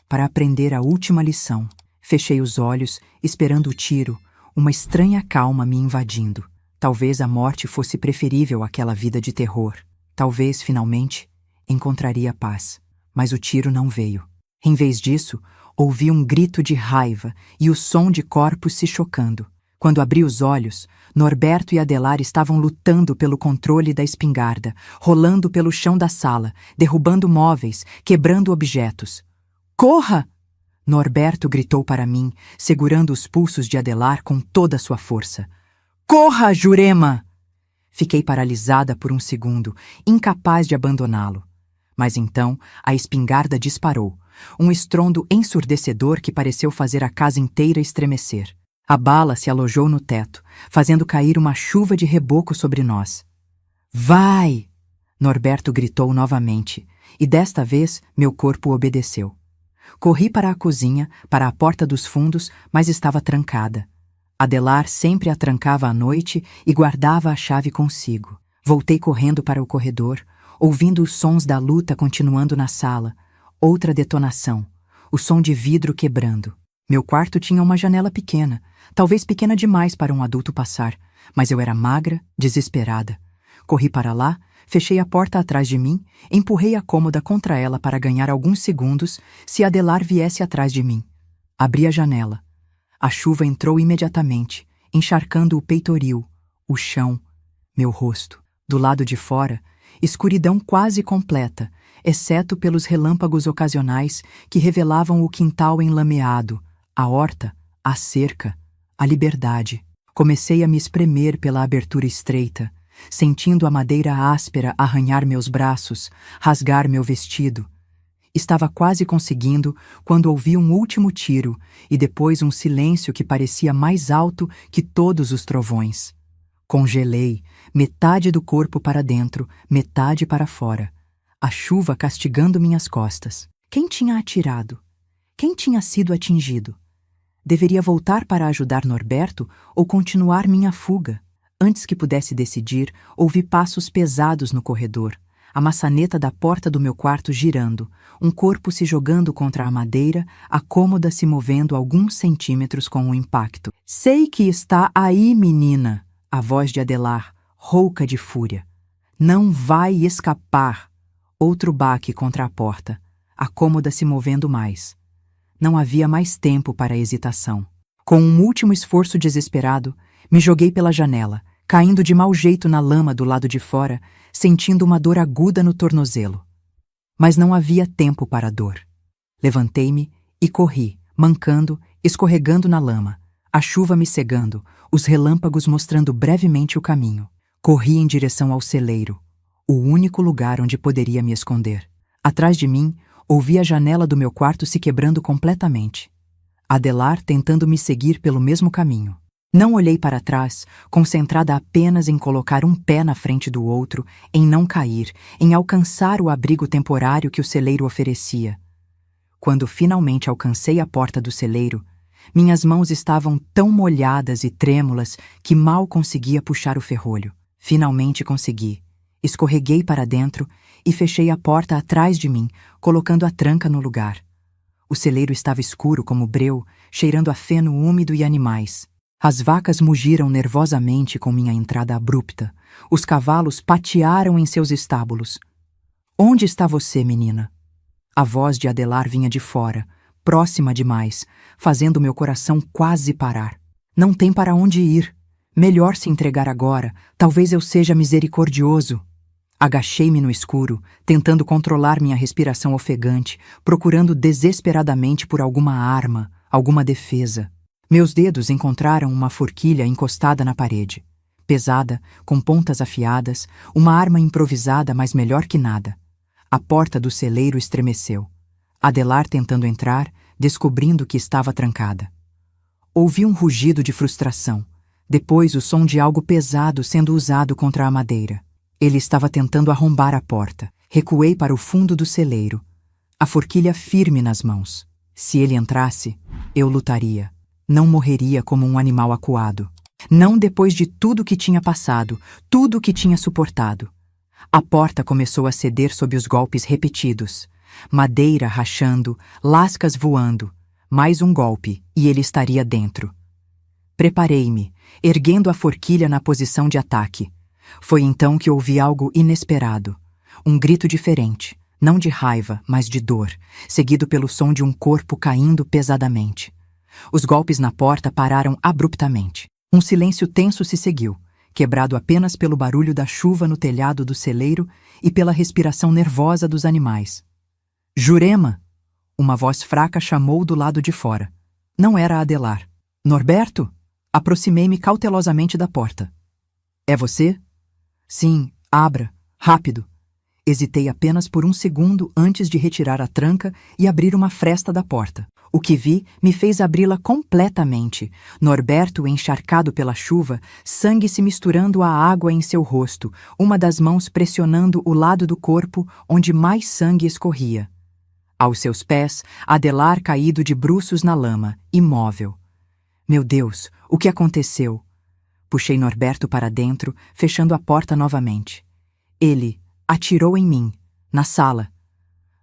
para aprender a última lição. Fechei os olhos, esperando o tiro, uma estranha calma me invadindo. Talvez a morte fosse preferível àquela vida de terror. Talvez, finalmente, encontraria paz. Mas o tiro não veio. Em vez disso, ouvi um grito de raiva e o som de corpos se chocando. Quando abri os olhos, Norberto e Adelar estavam lutando pelo controle da espingarda, rolando pelo chão da sala, derrubando móveis, quebrando objetos. "Corra!" Norberto gritou para mim, segurando os pulsos de Adelar com toda a sua força. "Corra, Jurema!" Fiquei paralisada por um segundo, incapaz de abandoná-lo. Mas então a espingarda disparou, um estrondo ensurdecedor que pareceu fazer a casa inteira estremecer. A bala se alojou no teto, fazendo cair uma chuva de reboco sobre nós. "Vai!" Norberto gritou novamente, e desta vez meu corpo obedeceu. Corri para a cozinha, para a porta dos fundos, mas estava trancada. Adelar sempre a trancava à noite e guardava a chave consigo. Voltei correndo para o corredor, ouvindo os sons da luta continuando na sala. Outra detonação, o som de vidro quebrando. Meu quarto tinha uma janela pequena, talvez pequena demais para um adulto passar, mas eu era magra, desesperada. Corri para lá, fechei a porta atrás de mim, empurrei a cômoda contra ela para ganhar alguns segundos se Adelar viesse atrás de mim. Abri a janela. A chuva entrou imediatamente, encharcando o peitoril, o chão, meu rosto. Do lado de fora, escuridão quase completa, exceto pelos relâmpagos ocasionais que revelavam o quintal enlameado, a horta, a cerca, a liberdade. Comecei a me espremer pela abertura estreita, sentindo a madeira áspera arranhar meus braços, rasgar meu vestido. Estava quase conseguindo quando ouvi um último tiro e depois um silêncio que parecia mais alto que todos os trovões. Congelei, metade do corpo para dentro, metade para fora. A chuva castigando minhas costas. Quem tinha atirado? Quem tinha sido atingido? Deveria voltar para ajudar Norberto ou continuar minha fuga? Antes que pudesse decidir, ouvi passos pesados no corredor, a maçaneta da porta do meu quarto girando, um corpo se jogando contra a madeira, a cômoda se movendo alguns centímetros com o impacto. "Sei que está aí, menina!" A voz de Adelar, rouca de fúria. "Não vai escapar!" Outro baque contra a porta, a cômoda se movendo mais. Não havia mais tempo para hesitação. Com um último esforço desesperado, me joguei pela janela, caindo de mau jeito na lama do lado de fora, sentindo uma dor aguda no tornozelo. Mas não havia tempo para a dor. Levantei-me e corri, mancando, escorregando na lama, a chuva me cegando, os relâmpagos mostrando brevemente o caminho. Corri em direção ao celeiro, o único lugar onde poderia me esconder. Atrás de mim, ouvi a janela do meu quarto se quebrando completamente. Adelar tentando me seguir pelo mesmo caminho. Não olhei para trás, concentrada apenas em colocar um pé na frente do outro, em não cair, em alcançar o abrigo temporário que o celeiro oferecia. Quando finalmente alcancei a porta do celeiro, minhas mãos estavam tão molhadas e trêmulas que mal conseguia puxar o ferrolho. Finalmente consegui. Escorreguei para dentro e fechei a porta atrás de mim, colocando a tranca no lugar. O celeiro estava escuro como breu, cheirando a feno úmido e animais. As vacas mugiram nervosamente com minha entrada abrupta. Os cavalos patearam em seus estábulos. "Onde está você, menina?" A voz de Adelar vinha de fora, próxima demais, fazendo meu coração quase parar. "Não tem para onde ir. Melhor se entregar agora. Talvez eu seja misericordioso." Agachei-me no escuro, tentando controlar minha respiração ofegante, procurando desesperadamente por alguma arma, alguma defesa. Meus dedos encontraram uma forquilha encostada na parede. Pesada, com pontas afiadas, uma arma improvisada, mas melhor que nada. A porta do celeiro estremeceu. Adelar tentando entrar, descobrindo que estava trancada. Ouvi um rugido de frustração. Depois o som de algo pesado sendo usado contra a madeira. Ele estava tentando arrombar a porta. Recuei para o fundo do celeiro, a forquilha firme nas mãos. Se ele entrasse, eu lutaria. Não morreria como um animal acuado. Não depois de tudo que tinha passado, tudo que tinha suportado. A porta começou a ceder sob os golpes repetidos. Madeira rachando, lascas voando. Mais um golpe e ele estaria dentro. Preparei-me, erguendo a forquilha na posição de ataque. Foi então que ouvi algo inesperado. Um grito diferente, não de raiva, mas de dor, seguido pelo som de um corpo caindo pesadamente. Os golpes na porta pararam abruptamente. Um silêncio tenso se seguiu, quebrado apenas pelo barulho da chuva no telhado do celeiro e pela respiração nervosa dos animais. Jurema! Uma voz fraca chamou do lado de fora. Não era Adelar. Norberto? Aproximei-me cautelosamente da porta. É você? Sim, abra. Rápido. Hesitei apenas por um segundo antes de retirar a tranca e abrir uma fresta da porta. O que vi me fez abri-la completamente. Norberto encharcado pela chuva, sangue se misturando à água em seu rosto, uma das mãos pressionando o lado do corpo onde mais sangue escorria. Aos seus pés, Adelar caído de bruços na lama, imóvel. Meu Deus, o que aconteceu? Puxei Norberto para dentro, fechando a porta novamente. Ele atirou em mim, na sala.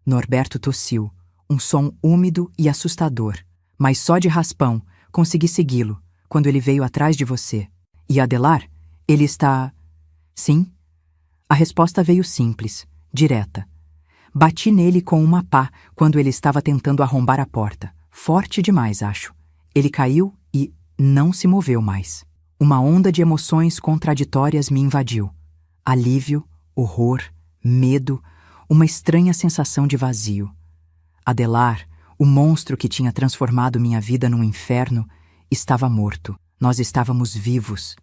Norberto tossiu, um som úmido e assustador, mas só de raspão consegui segui-lo quando ele veio atrás de você. E Adelar? Ele está... Sim? A resposta veio simples, direta. Bati nele com uma pá quando ele estava tentando arrombar a porta. Forte demais, acho. Ele caiu e não se moveu mais. Uma onda de emoções contraditórias me invadiu. Alívio, horror, medo, uma estranha sensação de vazio. Adelar, o monstro que tinha transformado minha vida num inferno, estava morto. Nós estávamos vivos.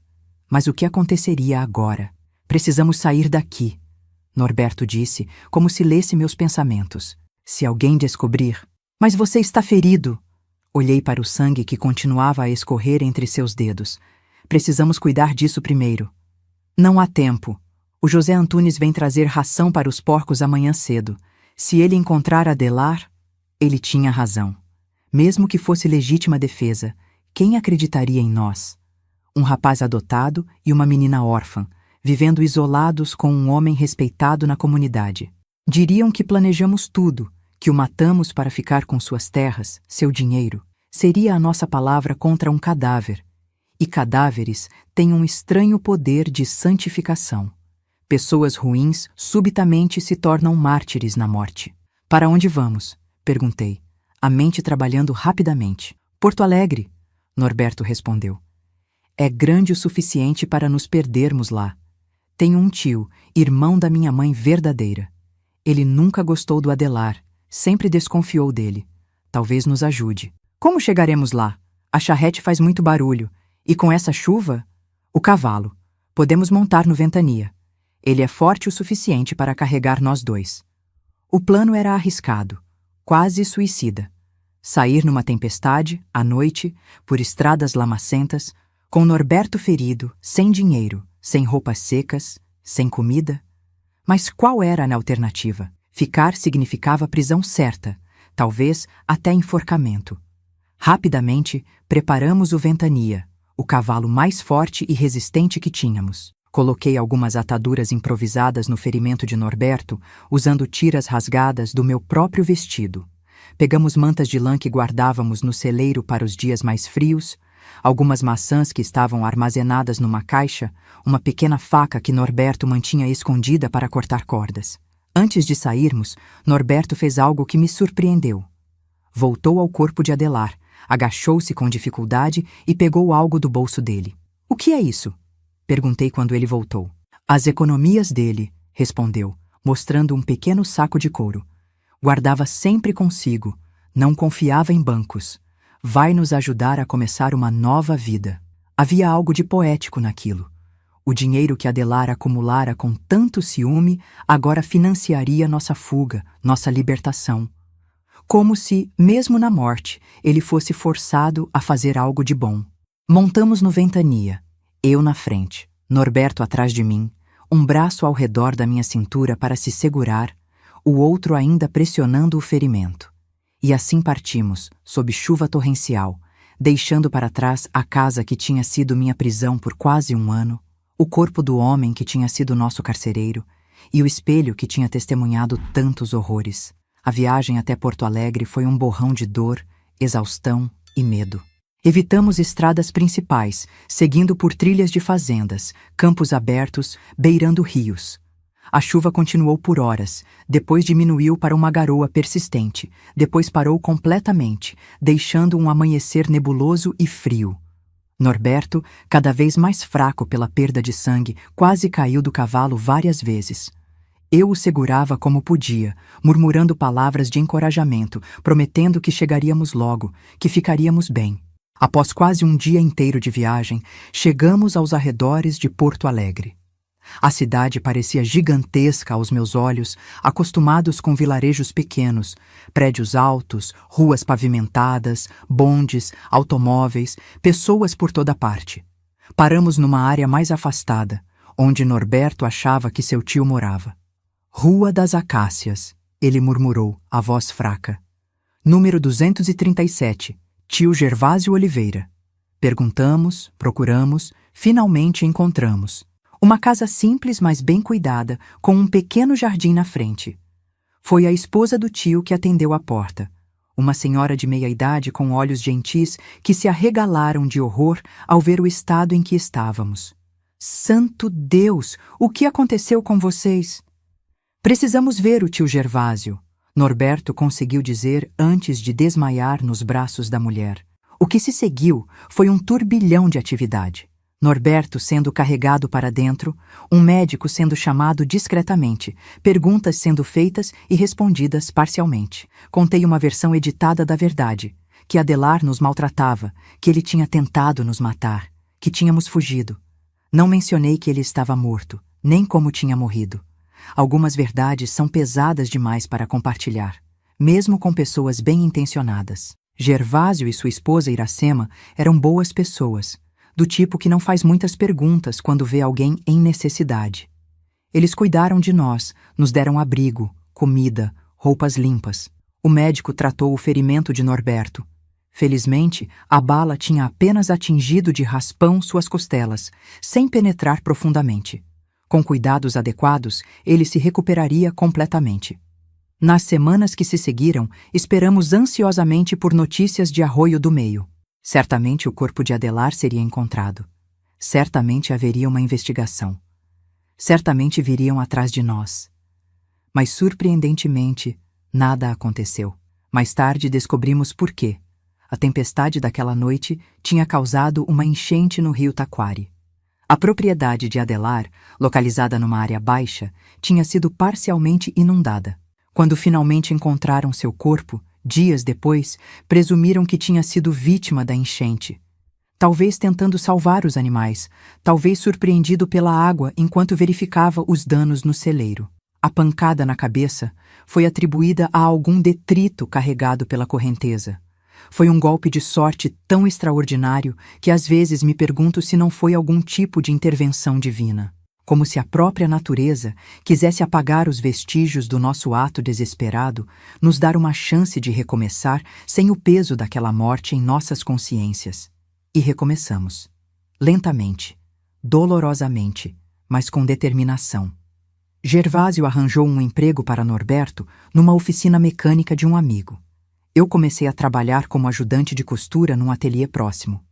Mas o que aconteceria agora? Precisamos sair daqui, Norberto disse, como se lesse meus pensamentos. Se alguém descobrir... Mas você está ferido! Olhei para o sangue que continuava a escorrer entre seus dedos. Precisamos cuidar disso primeiro. Não há tempo. O José Antunes vem trazer ração para os porcos amanhã cedo. Se ele encontrar Adelar, ele tinha razão. Mesmo que fosse legítima defesa, quem acreditaria em nós? Um rapaz adotado e uma menina órfã, vivendo isolados com um homem respeitado na comunidade. Diriam que planejamos tudo, que o matamos para ficar com suas terras, seu dinheiro. Seria a nossa palavra contra um cadáver. E cadáveres têm um estranho poder de santificação. Pessoas ruins subitamente se tornam mártires na morte. Para onde vamos? Perguntei, a mente trabalhando rapidamente. Porto Alegre, Norberto respondeu. É grande o suficiente para nos perdermos lá. Tenho um tio, irmão da minha mãe verdadeira. Ele nunca gostou do Adelar, sempre desconfiou dele. Talvez nos ajude. Como chegaremos lá? A charrete faz muito barulho. E com essa chuva? O cavalo. Podemos montar no Ventania. Ele é forte o suficiente para carregar nós dois. O plano era arriscado, quase suicida. Sair numa tempestade, à noite, por estradas lamacentas, com Norberto ferido, sem dinheiro, sem roupas secas, sem comida. Mas qual era a alternativa? Ficar significava prisão certa, talvez até enforcamento. Rapidamente, preparamos o Ventania, o cavalo mais forte e resistente que tínhamos. Coloquei algumas ataduras improvisadas no ferimento de Norberto, usando tiras rasgadas do meu próprio vestido. Pegamos mantas de lã que guardávamos no celeiro para os dias mais frios, algumas maçãs que estavam armazenadas numa caixa, uma pequena faca que Norberto mantinha escondida para cortar cordas. Antes de sairmos, Norberto fez algo que me surpreendeu. Voltou ao corpo de Adelar, agachou-se com dificuldade e pegou algo do bolso dele. O que é isso? Perguntei quando ele voltou. As economias dele, respondeu, mostrando um pequeno saco de couro. Guardava sempre consigo, não confiava em bancos. Vai nos ajudar a começar uma nova vida. Havia algo de poético naquilo. O dinheiro que Adelar acumulara com tanto ciúme agora financiaria nossa fuga, nossa libertação. Como se, mesmo na morte, ele fosse forçado a fazer algo de bom. Montamos no Ventania. Eu na frente, Norberto atrás de mim, um braço ao redor da minha cintura para se segurar, o outro ainda pressionando o ferimento. E assim partimos, sob chuva torrencial, deixando para trás a casa que tinha sido minha prisão por quase um ano, o corpo do homem que tinha sido nosso carcereiro e o espelho que tinha testemunhado tantos horrores. A viagem até Porto Alegre foi um borrão de dor, exaustão e medo. Evitamos estradas principais, seguindo por trilhas de fazendas, campos abertos, beirando rios. A chuva continuou por horas, depois diminuiu para uma garoa persistente, depois parou completamente, deixando um amanhecer nebuloso e frio. Norberto, cada vez mais fraco pela perda de sangue, quase caiu do cavalo várias vezes. Eu o segurava como podia, murmurando palavras de encorajamento, prometendo que chegaríamos logo, que ficaríamos bem. Após quase um dia inteiro de viagem, chegamos aos arredores de Porto Alegre. A cidade parecia gigantesca aos meus olhos, acostumados com vilarejos pequenos, prédios altos, ruas pavimentadas, bondes, automóveis, pessoas por toda parte. Paramos numa área mais afastada, onde Norberto achava que seu tio morava. Rua das Acácias, ele murmurou, a voz fraca. Número 237, tio Gervásio Oliveira. Perguntamos, procuramos, finalmente encontramos. Uma casa simples, mas bem cuidada, com um pequeno jardim na frente. Foi a esposa do tio que atendeu à porta. Uma senhora de meia-idade com olhos gentis que se arregalaram de horror ao ver o estado em que estávamos. Santo Deus! O que aconteceu com vocês? Precisamos ver o tio Gervásio, Norberto conseguiu dizer antes de desmaiar nos braços da mulher. O que se seguiu foi um turbilhão de atividade. Norberto sendo carregado para dentro, um médico sendo chamado discretamente, perguntas sendo feitas e respondidas parcialmente. Contei uma versão editada da verdade, que Adelar nos maltratava, que ele tinha tentado nos matar, que tínhamos fugido. Não mencionei que ele estava morto, nem como tinha morrido. Algumas verdades são pesadas demais para compartilhar, mesmo com pessoas bem-intencionadas. Gervásio e sua esposa Iracema eram boas pessoas, do tipo que não faz muitas perguntas quando vê alguém em necessidade. Eles cuidaram de nós, nos deram abrigo, comida, roupas limpas. O médico tratou o ferimento de Norberto. Felizmente, a bala tinha apenas atingido de raspão suas costelas, sem penetrar profundamente. Com cuidados adequados, ele se recuperaria completamente. Nas semanas que se seguiram, esperamos ansiosamente por notícias de Arroio do Meio. Certamente o corpo de Adelar seria encontrado. Certamente haveria uma investigação. Certamente viriam atrás de nós. Mas, surpreendentemente, nada aconteceu. Mais tarde descobrimos por quê. A tempestade daquela noite tinha causado uma enchente no rio Taquari. A propriedade de Adelar, localizada numa área baixa, tinha sido parcialmente inundada. Quando finalmente encontraram seu corpo, dias depois, presumiram que tinha sido vítima da enchente. Talvez tentando salvar os animais, talvez surpreendido pela água enquanto verificava os danos no celeiro. A pancada na cabeça foi atribuída a algum detrito carregado pela correnteza. Foi um golpe de sorte tão extraordinário que às vezes me pergunto se não foi algum tipo de intervenção divina. Como se a própria natureza quisesse apagar os vestígios do nosso ato desesperado, nos dar uma chance de recomeçar sem o peso daquela morte em nossas consciências. E recomeçamos. Lentamente, dolorosamente, mas com determinação. Gervásio arranjou um emprego para Norberto numa oficina mecânica de um amigo. Eu comecei a trabalhar como ajudante de costura num ateliê próximo.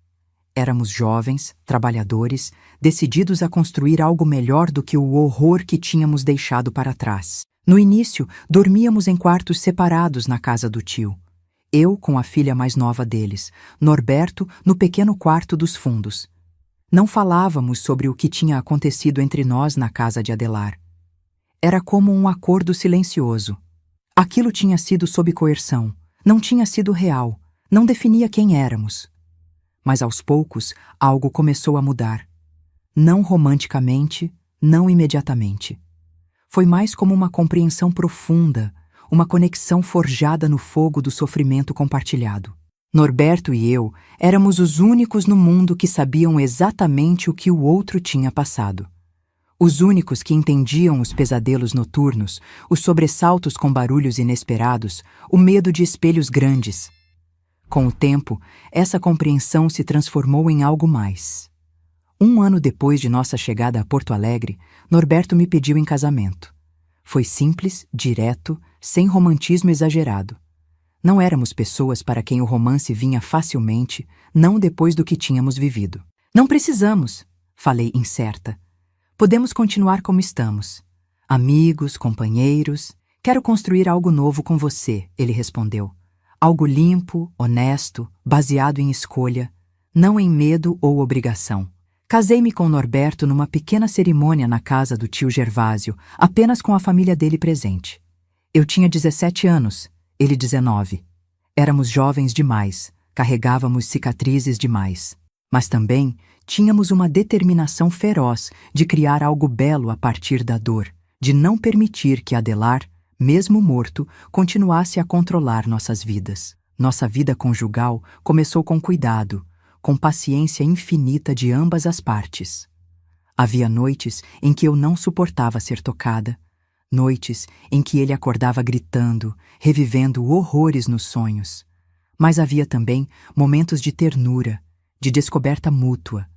Éramos jovens, trabalhadores, decididos a construir algo melhor do que o horror que tínhamos deixado para trás. No início, dormíamos em quartos separados na casa do tio. Eu com a filha mais nova deles, Norberto no pequeno quarto dos fundos. Não falávamos sobre o que tinha acontecido entre nós na casa de Adelar. Era como um acordo silencioso. Aquilo tinha sido sob coerção, não tinha sido real, não definia quem éramos. Mas aos poucos, algo começou a mudar. Não romanticamente, não imediatamente. Foi mais como uma compreensão profunda, uma conexão forjada no fogo do sofrimento compartilhado. Norberto e eu éramos os únicos no mundo que sabiam exatamente o que o outro tinha passado. Os únicos que entendiam os pesadelos noturnos, os sobressaltos com barulhos inesperados, o medo de espelhos grandes. Com o tempo, essa compreensão se transformou em algo mais. 1 ano depois de nossa chegada a Porto Alegre, Norberto me pediu em casamento. Foi simples, direto, sem romantismo exagerado. Não éramos pessoas para quem o romance vinha facilmente, não depois do que tínhamos vivido. Não precisamos, falei incerta. Podemos continuar como estamos. Amigos, companheiros. Quero construir algo novo com você, ele respondeu. Algo limpo, honesto, baseado em escolha, não em medo ou obrigação. Casei-me com Norberto numa pequena cerimônia na casa do tio Gervásio, apenas com a família dele presente. Eu tinha 17 anos, ele 19. Éramos jovens demais, carregávamos cicatrizes demais. Mas também tínhamos uma determinação feroz de criar algo belo a partir da dor, de não permitir que Adelar, mesmo morto, continuasse a controlar nossas vidas. Nossa vida conjugal começou com cuidado, com paciência infinita de ambas as partes. Havia noites em que eu não suportava ser tocada, noites em que ele acordava gritando, revivendo horrores nos sonhos. Mas havia também momentos de ternura, de descoberta mútua,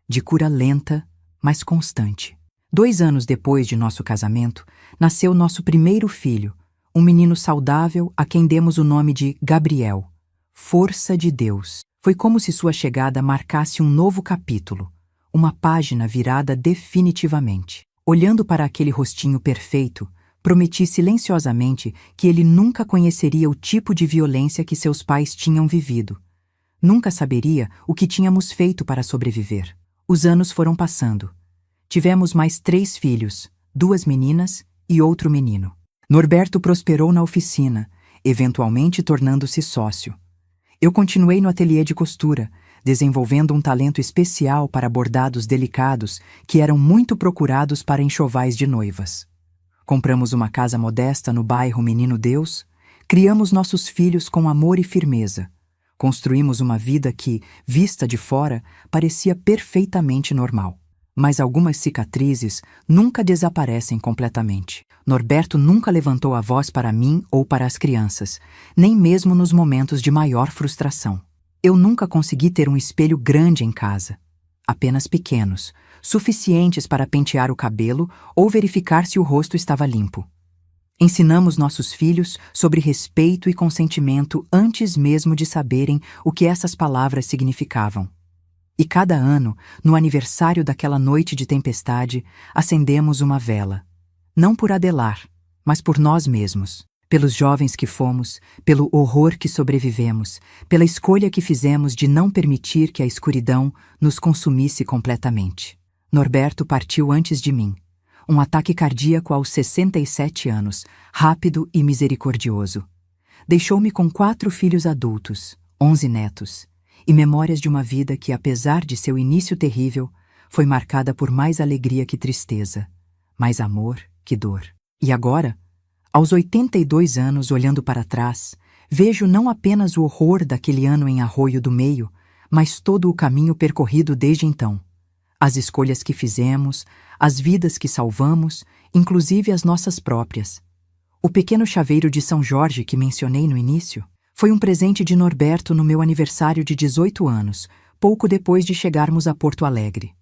de cura lenta, mas constante. 2 anos depois de nosso casamento, nasceu nosso primeiro filho, um menino saudável a quem demos o nome de Gabriel, Força de Deus. Foi como se sua chegada marcasse um novo capítulo, uma página virada definitivamente. Olhando para aquele rostinho perfeito, prometi silenciosamente que ele nunca conheceria o tipo de violência que seus pais tinham vivido. Nunca saberia o que tínhamos feito para sobreviver. Os anos foram passando. Tivemos mais 3 filhos, 2 meninas e outro menino. Norberto prosperou na oficina, eventualmente tornando-se sócio. Eu continuei no ateliê de costura, desenvolvendo um talento especial para bordados delicados que eram muito procurados para enxovais de noivas. Compramos uma casa modesta no bairro Menino Deus, criamos nossos filhos com amor e firmeza. Construímos uma vida que, vista de fora, parecia perfeitamente normal. Mas algumas cicatrizes nunca desaparecem completamente. Norberto nunca levantou a voz para mim ou para as crianças, nem mesmo nos momentos de maior frustração. Eu nunca consegui ter um espelho grande em casa. Apenas pequenos, suficientes para pentear o cabelo ou verificar se o rosto estava limpo. Ensinamos nossos filhos sobre respeito e consentimento antes mesmo de saberem o que essas palavras significavam. E cada ano, no aniversário daquela noite de tempestade, acendemos uma vela. Não por Adelar, mas por nós mesmos. Pelos jovens que fomos, pelo horror que sobrevivemos, pela escolha que fizemos de não permitir que a escuridão nos consumisse completamente. Norberto partiu antes de mim. Um ataque cardíaco aos 67 anos, rápido e misericordioso. Deixou-me com 4 filhos adultos, 11 netos, e memórias de uma vida que, apesar de seu início terrível, foi marcada por mais alegria que tristeza, mais amor que dor. E agora, aos 82 anos, olhando para trás, vejo não apenas o horror daquele ano em Arroio do Meio, mas todo o caminho percorrido desde então. As escolhas que fizemos, as vidas que salvamos, inclusive as nossas próprias. O pequeno chaveiro de São Jorge que mencionei no início foi um presente de Norberto no meu aniversário de 18 anos, pouco depois de chegarmos a Porto Alegre.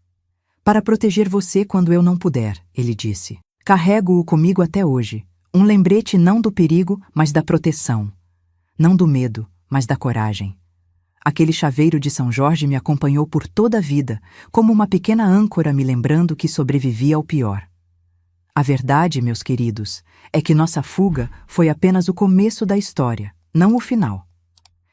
Para proteger você quando eu não puder, ele disse. Carrego-o comigo até hoje. Um lembrete não do perigo, mas da proteção. Não do medo, mas da coragem. Aquele chaveiro de São Jorge me acompanhou por toda a vida, como uma pequena âncora me lembrando que sobrevivi ao pior. A verdade, meus queridos, é que nossa fuga foi apenas o começo da história, não o final.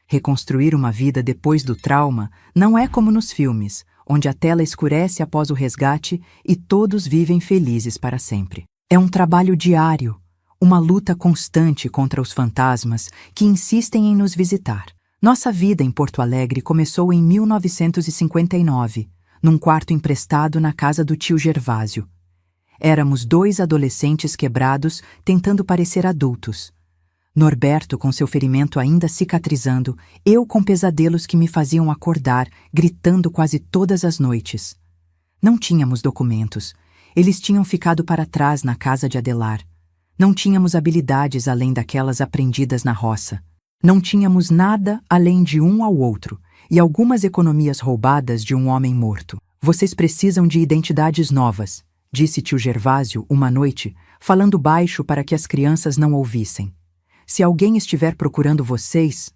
Reconstruir uma vida depois do trauma não é como nos filmes, onde a tela escurece após o resgate e todos vivem felizes para sempre. É um trabalho diário, uma luta constante contra os fantasmas que insistem em nos visitar. Nossa vida em Porto Alegre começou em 1959, num quarto emprestado na casa do tio Gervásio. Éramos 2 adolescentes quebrados tentando parecer adultos. Norberto com seu ferimento ainda cicatrizando, eu com pesadelos que me faziam acordar, gritando quase todas as noites. Não tínhamos documentos. Eles tinham ficado para trás na casa de Adelar. Não tínhamos habilidades além daquelas aprendidas na roça. Não tínhamos nada além de um ao outro e algumas economias roubadas de um homem morto. Vocês precisam de identidades novas, disse tio Gervásio uma noite, falando baixo para que as crianças não ouvissem. se alguém estiver procurando vocês...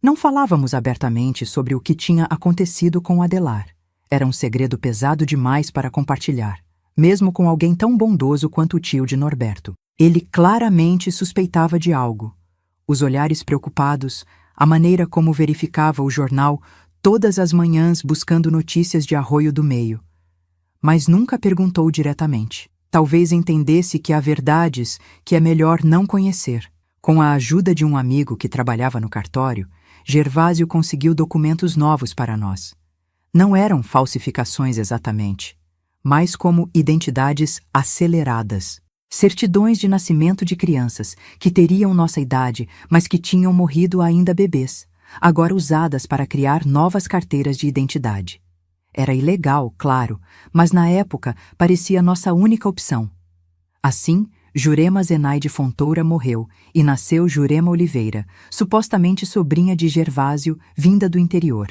Não falávamos abertamente sobre o que tinha acontecido com Adelar. Era um segredo pesado demais para compartilhar, mesmo com alguém tão bondoso quanto o tio de Norberto. Ele claramente suspeitava de algo. Os olhares preocupados, a maneira como verificava o jornal todas as manhãs buscando notícias de Arroio do Meio. Mas nunca perguntou diretamente. Talvez entendesse que há verdades que é melhor não conhecer. Com a ajuda de um amigo que trabalhava no cartório, Gervásio conseguiu documentos novos para nós. Não eram falsificações exatamente, mas como identidades aceleradas. Certidões de nascimento de crianças que teriam nossa idade, mas que tinham morrido ainda bebês, agora usadas para criar novas carteiras de identidade. Era ilegal, claro, mas na época parecia nossa única opção. Assim, Jurema Zenaide Fontoura morreu e nasceu Jurema Oliveira, supostamente sobrinha de Gervásio, vinda do interior.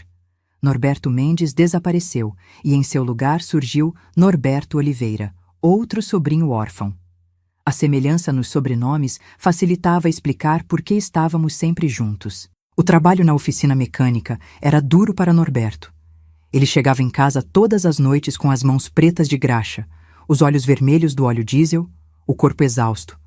Norberto Mendes desapareceu e em seu lugar surgiu Norberto Oliveira, outro sobrinho órfão. A semelhança nos sobrenomes facilitava explicar por que estávamos sempre juntos. O trabalho na oficina mecânica era duro para Norberto. Ele chegava em casa todas as noites com as mãos pretas de graxa, os olhos vermelhos do óleo diesel, o corpo exausto,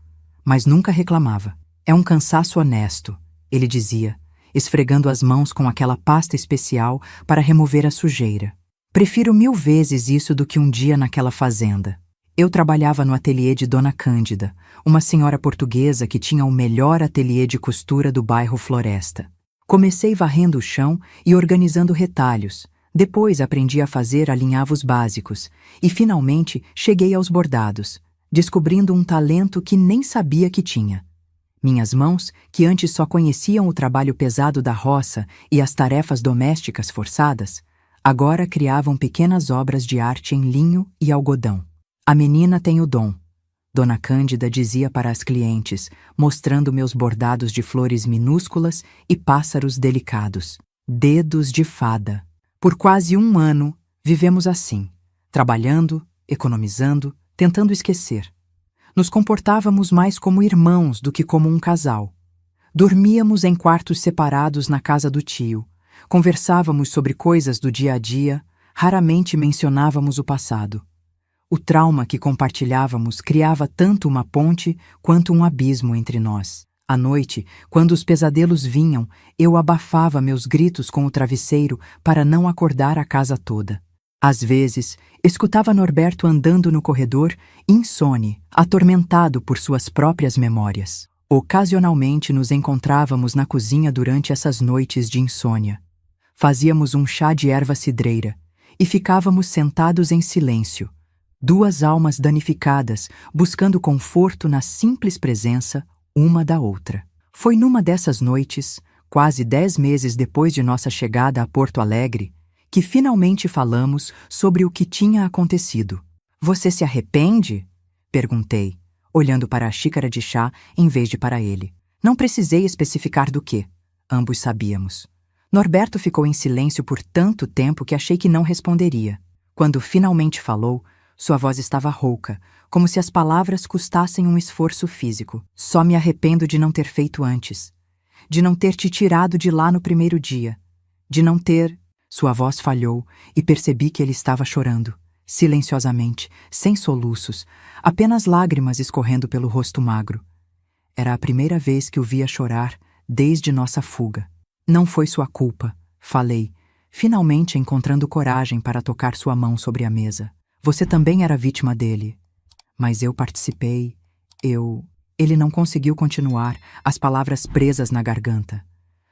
mas nunca reclamava. É um cansaço honesto, ele dizia, esfregando as mãos com aquela pasta especial para remover a sujeira. Prefiro 1000 vezes isso do que um dia naquela fazenda. Eu trabalhava no ateliê de Dona Cândida, uma senhora portuguesa que tinha o melhor ateliê de costura do bairro Floresta. Comecei varrendo o chão e organizando retalhos. Depois aprendi a fazer alinhavos básicos e finalmente cheguei aos bordados, descobrindo um talento que nem sabia que tinha. Minhas mãos, que antes só conheciam o trabalho pesado da roça e as tarefas domésticas forçadas, agora criavam pequenas obras de arte em linho e algodão. A menina tem o dom, Dona Cândida dizia para as clientes, mostrando meus bordados de flores minúsculas e pássaros delicados. Dedos de fada. Por quase 1 ano, vivemos assim, trabalhando, economizando, tentando esquecer. Nos comportávamos mais como irmãos do que como um casal. Dormíamos em quartos separados na casa do tio. Conversávamos sobre coisas do dia a dia, raramente mencionávamos o passado. O trauma que compartilhávamos criava tanto uma ponte quanto um abismo entre nós. À noite, quando os pesadelos vinham, eu abafava meus gritos com o travesseiro para não acordar a casa toda. Às vezes, escutava Norberto andando no corredor, insone, atormentado por suas próprias memórias. Ocasionalmente nos encontrávamos na cozinha durante essas noites de insônia. Fazíamos um chá de erva cidreira e ficávamos sentados em silêncio, 2 almas danificadas, buscando conforto na simples presença uma da outra. Foi numa dessas noites, quase 10 meses depois de nossa chegada a Porto Alegre, que finalmente falamos sobre o que tinha acontecido. Você se arrepende? Perguntei, olhando para a xícara de chá em vez de para ele. Não precisei especificar do que. Ambos sabíamos. Norberto ficou em silêncio por tanto tempo que achei que não responderia. Quando finalmente falou, sua voz estava rouca, como se as palavras custassem um esforço físico. Só me arrependo de não ter feito antes. De não ter te tirado de lá no primeiro dia. De não ter... Sua voz falhou e percebi que ele estava chorando, silenciosamente, sem soluços, apenas lágrimas escorrendo pelo rosto magro. Era a primeira vez que o via chorar desde nossa fuga. Não foi sua culpa, falei, finalmente encontrando coragem para tocar sua mão sobre a mesa. Você também era vítima dele. Mas eu participei. Ele não conseguiu continuar, as palavras presas na garganta.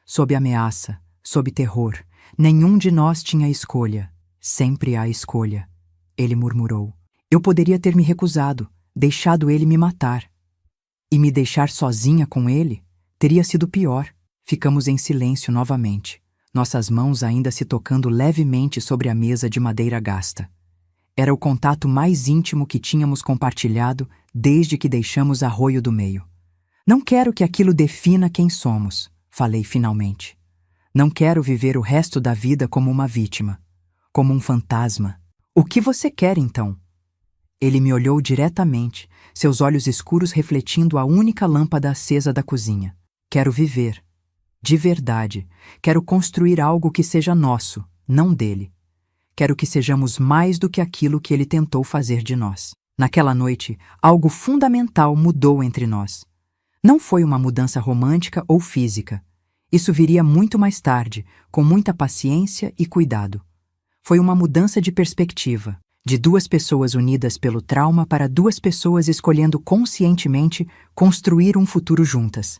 Sob ameaça, sob terror, nenhum de nós tinha escolha. Sempre há escolha. Ele murmurou. Eu poderia ter me recusado, deixado ele me matar. E me deixar sozinha com ele teria sido pior. Ficamos em silêncio novamente, nossas mãos ainda se tocando levemente sobre a mesa de madeira gasta. Era o contato mais íntimo que tínhamos compartilhado desde que deixamos Arroio do Meio. Não quero que aquilo defina quem somos, falei finalmente. Não quero viver o resto da vida como uma vítima, como um fantasma. O que você quer, então? Ele me olhou diretamente, seus olhos escuros refletindo a única lâmpada acesa da cozinha. Quero viver. De verdade. Quero construir algo que seja nosso, não dele. Quero que sejamos mais do que aquilo que ele tentou fazer de nós. Naquela noite, algo fundamental mudou entre nós. Não foi uma mudança romântica ou física. Isso viria muito mais tarde, com muita paciência e cuidado. Foi uma mudança de perspectiva, de duas pessoas unidas pelo trauma para duas pessoas escolhendo conscientemente construir um futuro juntas.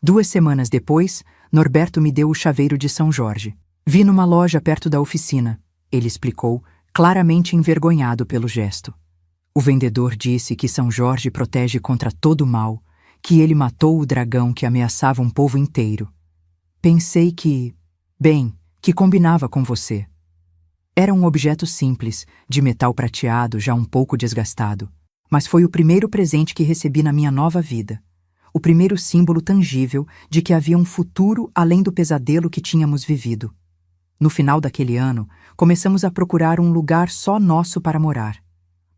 2 semanas depois, Norberto me deu o chaveiro de São Jorge. Vi numa loja perto da oficina, ele explicou, claramente envergonhado pelo gesto. O vendedor disse que São Jorge protege contra todo o mal, que ele matou o dragão que ameaçava um povo inteiro. Pensei que combinava com você. Era um objeto simples, de metal prateado, já um pouco desgastado, mas foi o primeiro presente que recebi na minha nova vida. O primeiro símbolo tangível de que havia um futuro além do pesadelo que tínhamos vivido. No final daquele ano, começamos a procurar um lugar só nosso para morar.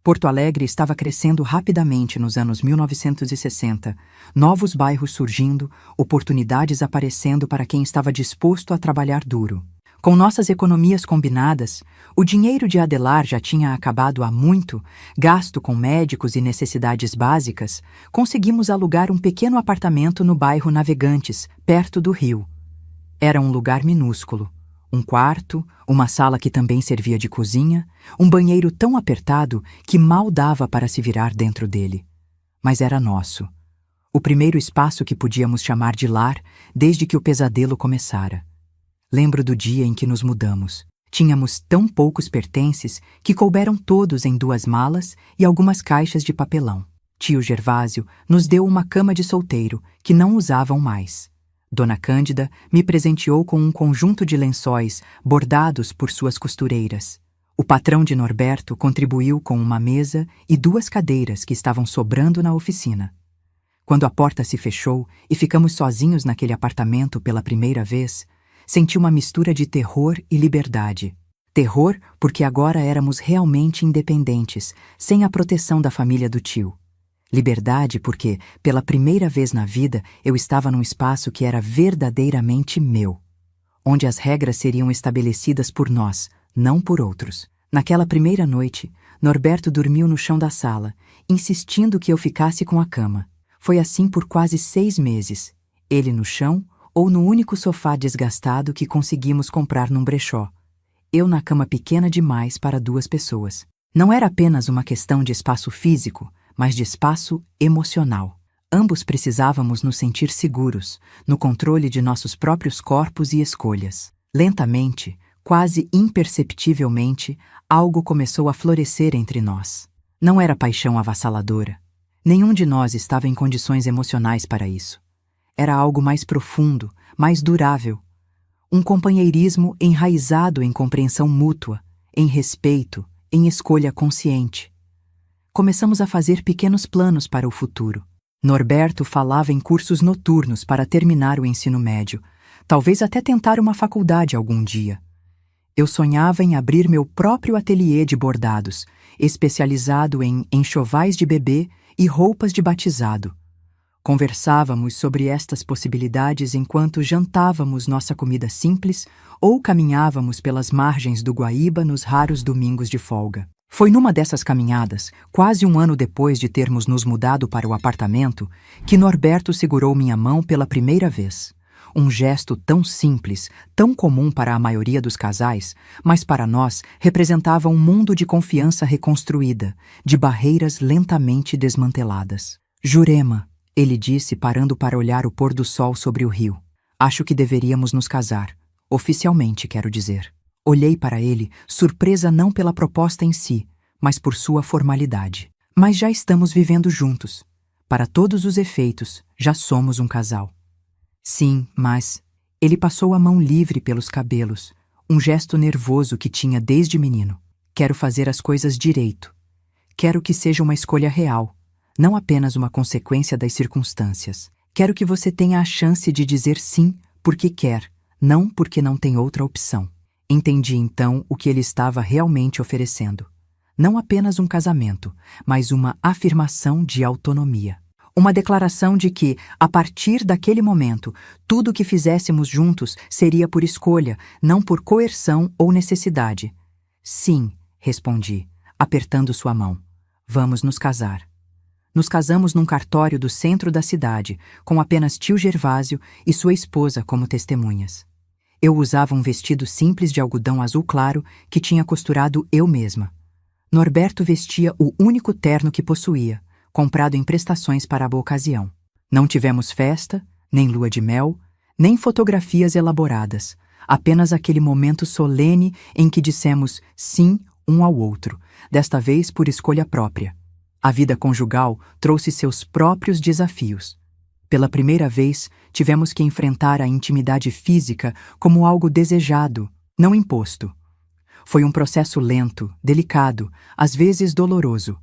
Porto Alegre estava crescendo rapidamente nos anos 1960, novos bairros surgindo, oportunidades aparecendo para quem estava disposto a trabalhar duro. Com nossas economias combinadas, o dinheiro de Adelar já tinha acabado há muito, gasto com médicos e necessidades básicas, conseguimos alugar um pequeno apartamento no bairro Navegantes, perto do rio. Era um lugar minúsculo. Um quarto, uma sala que também servia de cozinha, um banheiro tão apertado que mal dava para se virar dentro dele. Mas era nosso. O primeiro espaço que podíamos chamar de lar desde que o pesadelo começara. Lembro do dia em que nos mudamos. Tínhamos tão poucos pertences que couberam todos em 2 malas e algumas caixas de papelão. Tio Gervásio nos deu uma cama de solteiro, que não usavam mais. Dona Cândida me presenteou com um conjunto de lençóis bordados por suas costureiras. O patrão de Norberto contribuiu com uma mesa e 2 cadeiras que estavam sobrando na oficina. Quando a porta se fechou e ficamos sozinhos naquele apartamento pela primeira vez, senti uma mistura de terror e liberdade. Terror porque agora éramos realmente independentes, sem a proteção da família do tio. Liberdade porque, pela primeira vez na vida, eu estava num espaço que era verdadeiramente meu, onde as regras seriam estabelecidas por nós, não por outros. Naquela primeira noite, Norberto dormiu no chão da sala, insistindo que eu ficasse com a cama. Foi assim por quase 6 meses, ele no chão ou no único sofá desgastado que conseguimos comprar num brechó. Eu na cama pequena demais para 2 pessoas. Não era apenas uma questão de espaço físico, mas de espaço emocional. Ambos precisávamos nos sentir seguros, no controle de nossos próprios corpos e escolhas. Lentamente, quase imperceptivelmente, algo começou a florescer entre nós. Não era paixão avassaladora. Nenhum de nós estava em condições emocionais para isso. Era algo mais profundo, mais durável. Um companheirismo enraizado em compreensão mútua, em respeito, em escolha consciente. Começamos a fazer pequenos planos para o futuro. Norberto falava em cursos noturnos para terminar o ensino médio, talvez até tentar uma faculdade algum dia. Eu sonhava em abrir meu próprio ateliê de bordados, especializado em enxovais de bebê e roupas de batizado. Conversávamos sobre estas possibilidades enquanto jantávamos nossa comida simples ou caminhávamos pelas margens do Guaíba nos raros domingos de folga. Foi numa dessas caminhadas, quase 1 ano depois de termos nos mudado para o apartamento, que Norberto segurou minha mão pela primeira vez. Um gesto tão simples, tão comum para a maioria dos casais, mas para nós representava um mundo de confiança reconstruída, de barreiras lentamente desmanteladas. Jurema, ele disse parando para olhar o pôr do sol sobre o rio. Acho que deveríamos nos casar. Oficialmente, quero dizer. Olhei para ele, surpresa não pela proposta em si, mas por sua formalidade. Mas já estamos vivendo juntos. Para todos os efeitos, já somos um casal. Sim, mas... Ele passou a mão livre pelos cabelos, um gesto nervoso que tinha desde menino. Quero fazer as coisas direito. Quero que seja uma escolha real, não apenas uma consequência das circunstâncias. Quero que você tenha a chance de dizer sim porque quer, não porque não tem outra opção. Entendi então o que ele estava realmente oferecendo. Não apenas um casamento, mas uma afirmação de autonomia. Uma declaração de que, a partir daquele momento, tudo o que fizéssemos juntos seria por escolha, não por coerção ou necessidade. Sim, respondi, apertando sua mão. Vamos nos casar. Nos casamos num cartório do centro da cidade, com apenas tio Gervásio e sua esposa como testemunhas. Eu usava um vestido simples de algodão azul claro que tinha costurado eu mesma. Norberto vestia o único terno que possuía, comprado em prestações para a ocasião. Não tivemos festa, nem lua de mel, nem fotografias elaboradas, apenas aquele momento solene em que dissemos sim um ao outro, desta vez por escolha própria. A vida conjugal trouxe seus próprios desafios. Pela primeira vez, tivemos que enfrentar a intimidade física como algo desejado, não imposto. Foi um processo lento, delicado, às vezes doloroso.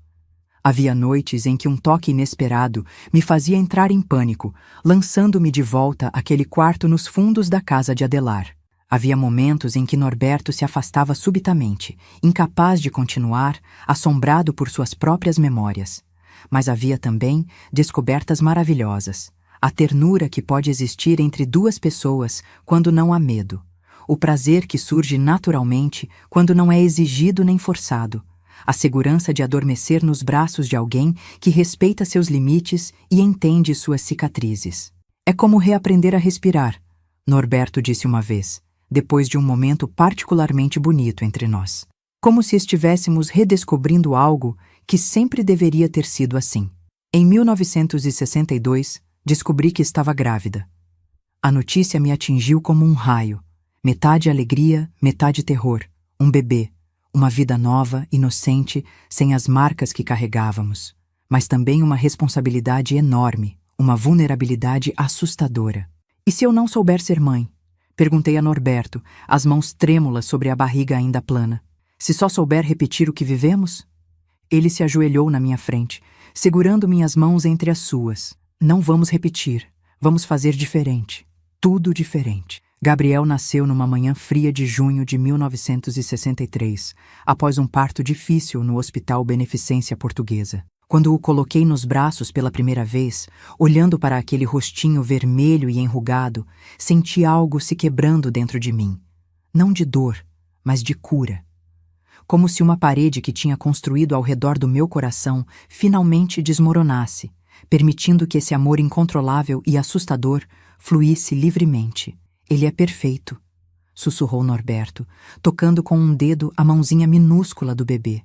Havia noites em que um toque inesperado me fazia entrar em pânico, lançando-me de volta àquele quarto nos fundos da casa de Adelar. Havia momentos em que Norberto se afastava subitamente, incapaz de continuar, assombrado por suas próprias memórias. Mas havia também descobertas maravilhosas. A ternura que pode existir entre duas pessoas quando não há medo. O prazer que surge naturalmente quando não é exigido nem forçado. A segurança de adormecer nos braços de alguém que respeita seus limites e entende suas cicatrizes. É como reaprender a respirar, Norberto disse uma vez, depois de um momento particularmente bonito entre nós. Como se estivéssemos redescobrindo algo que sempre deveria ter sido assim. Em 1962, descobri que estava grávida. A notícia me atingiu como um raio. Metade alegria, metade terror. Um bebê. Uma vida nova, inocente, sem as marcas que carregávamos. Mas também uma responsabilidade enorme, uma vulnerabilidade assustadora. E se eu não souber ser mãe? Perguntei a Norberto, as mãos trêmulas sobre a barriga ainda plana. Se só souber repetir o que vivemos? Ele se ajoelhou na minha frente, segurando minhas mãos entre as suas. Não vamos repetir, vamos fazer diferente. Tudo diferente. Gabriel nasceu numa manhã fria de junho de 1963, após um parto difícil no Hospital Beneficência Portuguesa. Quando o coloquei nos braços pela primeira vez, olhando para aquele rostinho vermelho e enrugado, senti algo se quebrando dentro de mim. Não de dor, mas de cura. Como se uma parede que tinha construído ao redor do meu coração finalmente desmoronasse, permitindo que esse amor incontrolável e assustador fluísse livremente. Ele é perfeito, sussurrou Norberto, tocando com um dedo a mãozinha minúscula do bebê.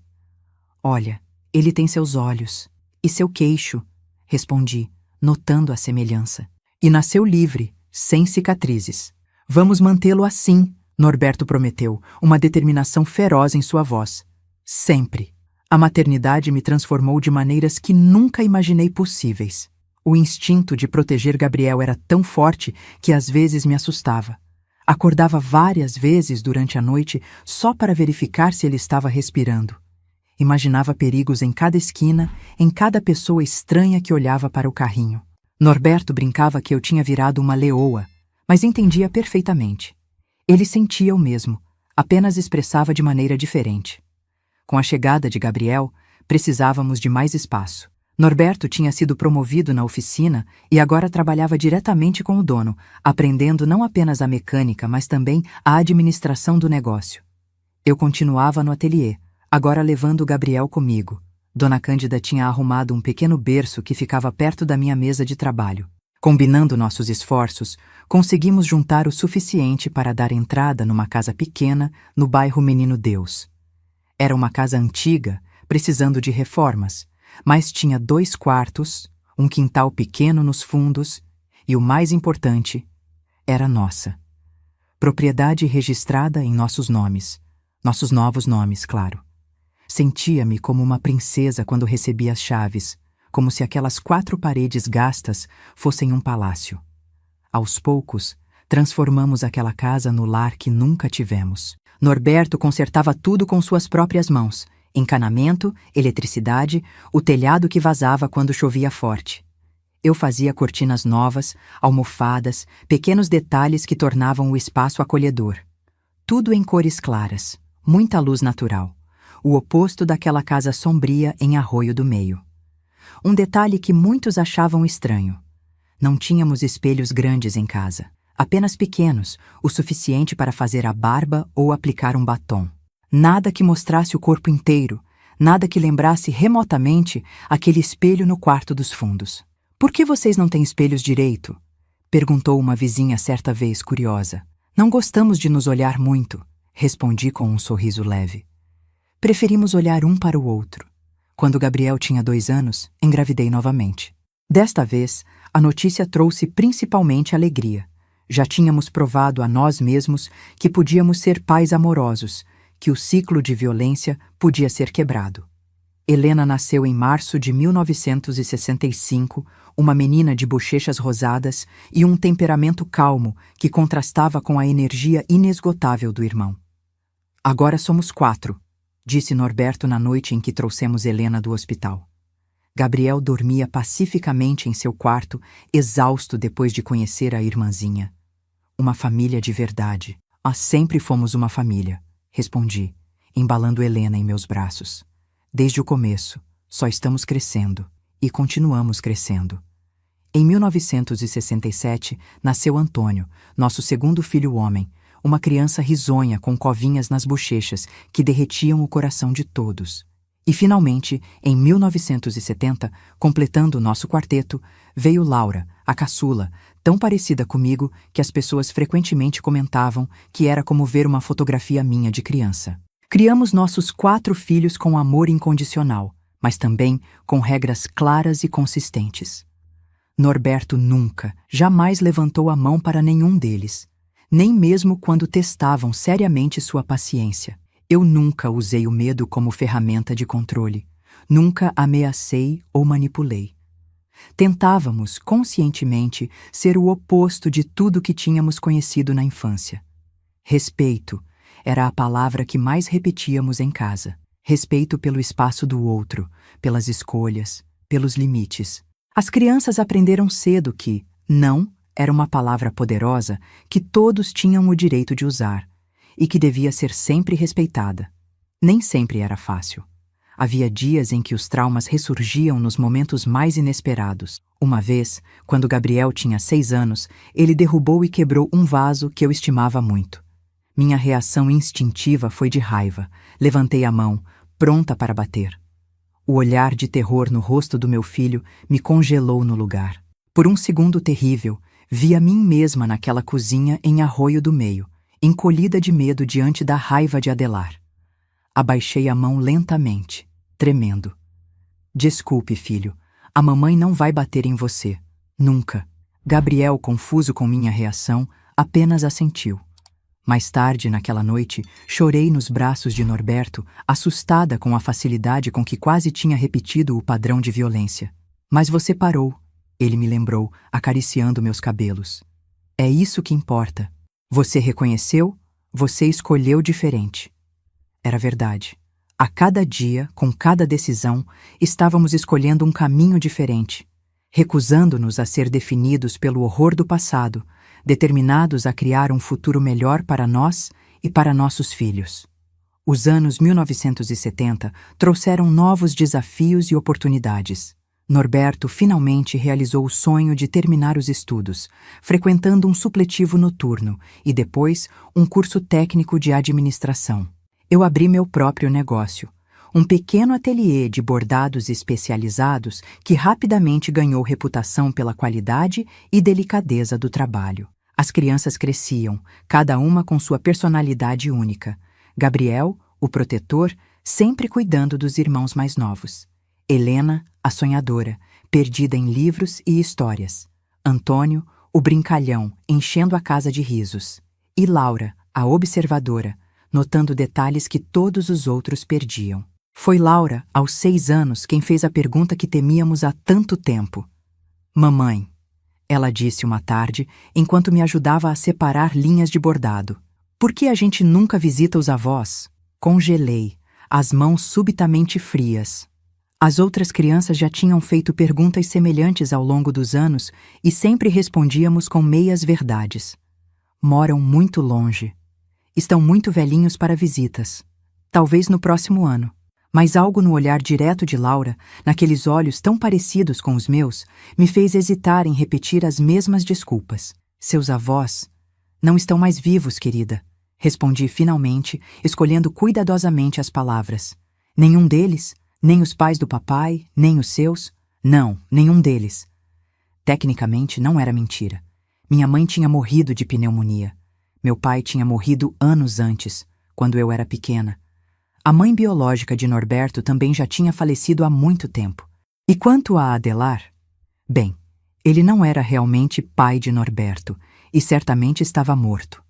Olha, ele tem seus olhos e seu queixo, respondi, notando a semelhança. E nasceu livre, sem cicatrizes. Vamos mantê-lo assim, Norberto prometeu, uma determinação feroz em sua voz. Sempre. A maternidade me transformou de maneiras que nunca imaginei possíveis. O instinto de proteger Gabriel era tão forte que às vezes me assustava. Acordava várias vezes durante a noite só para verificar se ele estava respirando. Imaginava perigos em cada esquina, em cada pessoa estranha que olhava para o carrinho. Norberto brincava que eu tinha virado uma leoa, mas entendia perfeitamente. Ele sentia o mesmo, apenas expressava de maneira diferente. Com a chegada de Gabriel, precisávamos de mais espaço. Norberto tinha sido promovido na oficina e agora trabalhava diretamente com o dono, aprendendo não apenas a mecânica, mas também a administração do negócio. Eu continuava no ateliê, agora levando Gabriel comigo. Dona Cândida tinha arrumado um pequeno berço que ficava perto da minha mesa de trabalho. Combinando nossos esforços, conseguimos juntar o suficiente para dar entrada numa casa pequena no bairro Menino Deus. Era uma casa antiga, precisando de reformas, mas tinha 2 quartos, um quintal pequeno nos fundos e, o mais importante, era nossa. Propriedade registrada em nossos nomes, nossos novos nomes, claro. Sentia-me como uma princesa quando recebi as chaves, como se aquelas 4 paredes gastas fossem um palácio. Aos poucos, transformamos aquela casa no lar que nunca tivemos. Norberto consertava tudo com suas próprias mãos, encanamento, eletricidade, o telhado que vazava quando chovia forte. Eu fazia cortinas novas, almofadas, pequenos detalhes que tornavam o espaço acolhedor. Tudo em cores claras, muita luz natural, o oposto daquela casa sombria em Arroio do Meio. um detalhe que muitos achavam estranho. Não tínhamos espelhos grandes em casa, apenas pequenos, o suficiente para fazer a barba ou aplicar um batom. Nada que mostrasse o corpo inteiro, nada que lembrasse remotamente aquele espelho no quarto dos fundos. "Por que vocês não têm espelhos direito?" perguntou uma vizinha certa vez, curiosa. "Não gostamos de nos olhar muito", respondi com um sorriso leve. Preferimos olhar um para o outro. Quando Gabriel tinha 2 anos, engravidei novamente. Desta vez, a notícia trouxe principalmente alegria. Já tínhamos provado a nós mesmos que podíamos ser pais amorosos, que o ciclo de violência podia ser quebrado. Helena nasceu em março de 1965, uma menina de bochechas rosadas e um temperamento calmo que contrastava com a energia inesgotável do irmão. "Agora somos 4", disse Norberto na noite em que trouxemos Helena do hospital. Gabriel dormia pacificamente em seu quarto, exausto depois de conhecer a irmãzinha. "Uma família de verdade. Ah, sempre fomos uma família", respondi, embalando Helena em meus braços. "Desde o começo, só estamos crescendo, e continuamos crescendo." Em 1967, nasceu Antônio, nosso segundo filho homem, uma criança risonha com covinhas nas bochechas que derretiam o coração de todos. E, finalmente, em 1970, completando o nosso quarteto, veio Laura, a caçula, tão parecida comigo que as pessoas frequentemente comentavam que era como ver uma fotografia minha de criança. Criamos nossos 4 filhos com amor incondicional, mas também com regras claras e consistentes. Norberto nunca, jamais levantou a mão para nenhum deles, nem mesmo quando testavam seriamente sua paciência. Eu nunca usei o medo como ferramenta de controle, nunca ameacei ou manipulei. Tentávamos, conscientemente, ser o oposto de tudo que tínhamos conhecido na infância. Respeito era a palavra que mais repetíamos em casa. Respeito pelo espaço do outro, pelas escolhas, pelos limites. As crianças aprenderam cedo que não era uma palavra poderosa que todos tinham o direito de usar e que devia ser sempre respeitada. Nem sempre era fácil. Havia dias em que os traumas ressurgiam nos momentos mais inesperados. Uma vez, quando Gabriel tinha 6 anos, ele derrubou e quebrou um vaso que eu estimava muito. Minha reação instintiva foi de raiva. Levantei a mão, pronta para bater. O olhar de terror no rosto do meu filho me congelou no lugar. Por um segundo terrível, vi a mim mesma naquela cozinha em Arroio do Meio, encolhida de medo diante da raiva de Adelar. Abaixei a mão lentamente, tremendo. "Desculpe, filho, a mamãe não vai bater em você. Nunca." Gabriel, confuso com minha reação, apenas assentiu. Mais tarde, naquela noite, chorei nos braços de Norberto, assustada com a facilidade com que quase tinha repetido o padrão de violência. "Mas você parou", ele me lembrou, acariciando meus cabelos. "É isso que importa. Você reconheceu, você escolheu diferente." Era verdade. A cada dia, com cada decisão, estávamos escolhendo um caminho diferente, recusando-nos a ser definidos pelo horror do passado, determinados a criar um futuro melhor para nós e para nossos filhos. Os anos 1970 trouxeram novos desafios e oportunidades. Norberto finalmente realizou o sonho de terminar os estudos, frequentando um supletivo noturno e depois um curso técnico de administração. Eu abri meu próprio negócio, um pequeno ateliê de bordados especializados que rapidamente ganhou reputação pela qualidade e delicadeza do trabalho. As crianças cresciam, cada uma com sua personalidade única. Gabriel, o protetor, sempre cuidando dos irmãos mais novos. Helena, a sonhadora, perdida em livros e histórias. Antônio, o brincalhão, enchendo a casa de risos. E Laura, a observadora, notando detalhes que todos os outros perdiam. Foi Laura, aos 6 anos, quem fez a pergunta que temíamos há tanto tempo. "Mamãe", ela disse uma tarde, enquanto me ajudava a separar linhas de bordado, "por que a gente nunca visita os avós?" Congelei, as mãos subitamente frias. As outras crianças já tinham feito perguntas semelhantes ao longo dos anos e sempre respondíamos com meias verdades. "Moram muito longe. Estão muito velhinhos para visitas. Talvez no próximo ano. Mas algo no olhar direto de Laura, naqueles olhos tão parecidos com os meus, me fez hesitar em repetir as mesmas desculpas. Seus avós não estão mais vivos, querida, respondi finalmente, escolhendo cuidadosamente as palavras. Nenhum deles? Nem os pais do papai, nem os seus? Não, nenhum deles. Tecnicamente não era mentira. Minha mãe tinha morrido de pneumonia. Meu pai tinha morrido anos antes, quando eu era pequena. A mãe biológica de Norberto também já tinha falecido há muito tempo. E quanto a Adelar? Bem, ele não era realmente pai de Norberto e certamente estava morto.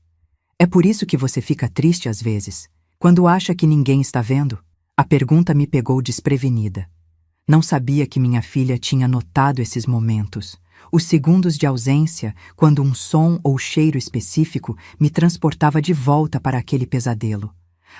É por isso que você fica triste às vezes, quando acha que ninguém está vendo? A pergunta me pegou desprevenida. Não sabia que minha filha tinha notado esses momentos, os segundos de ausência, quando um som ou cheiro específico me transportava de volta para aquele pesadelo.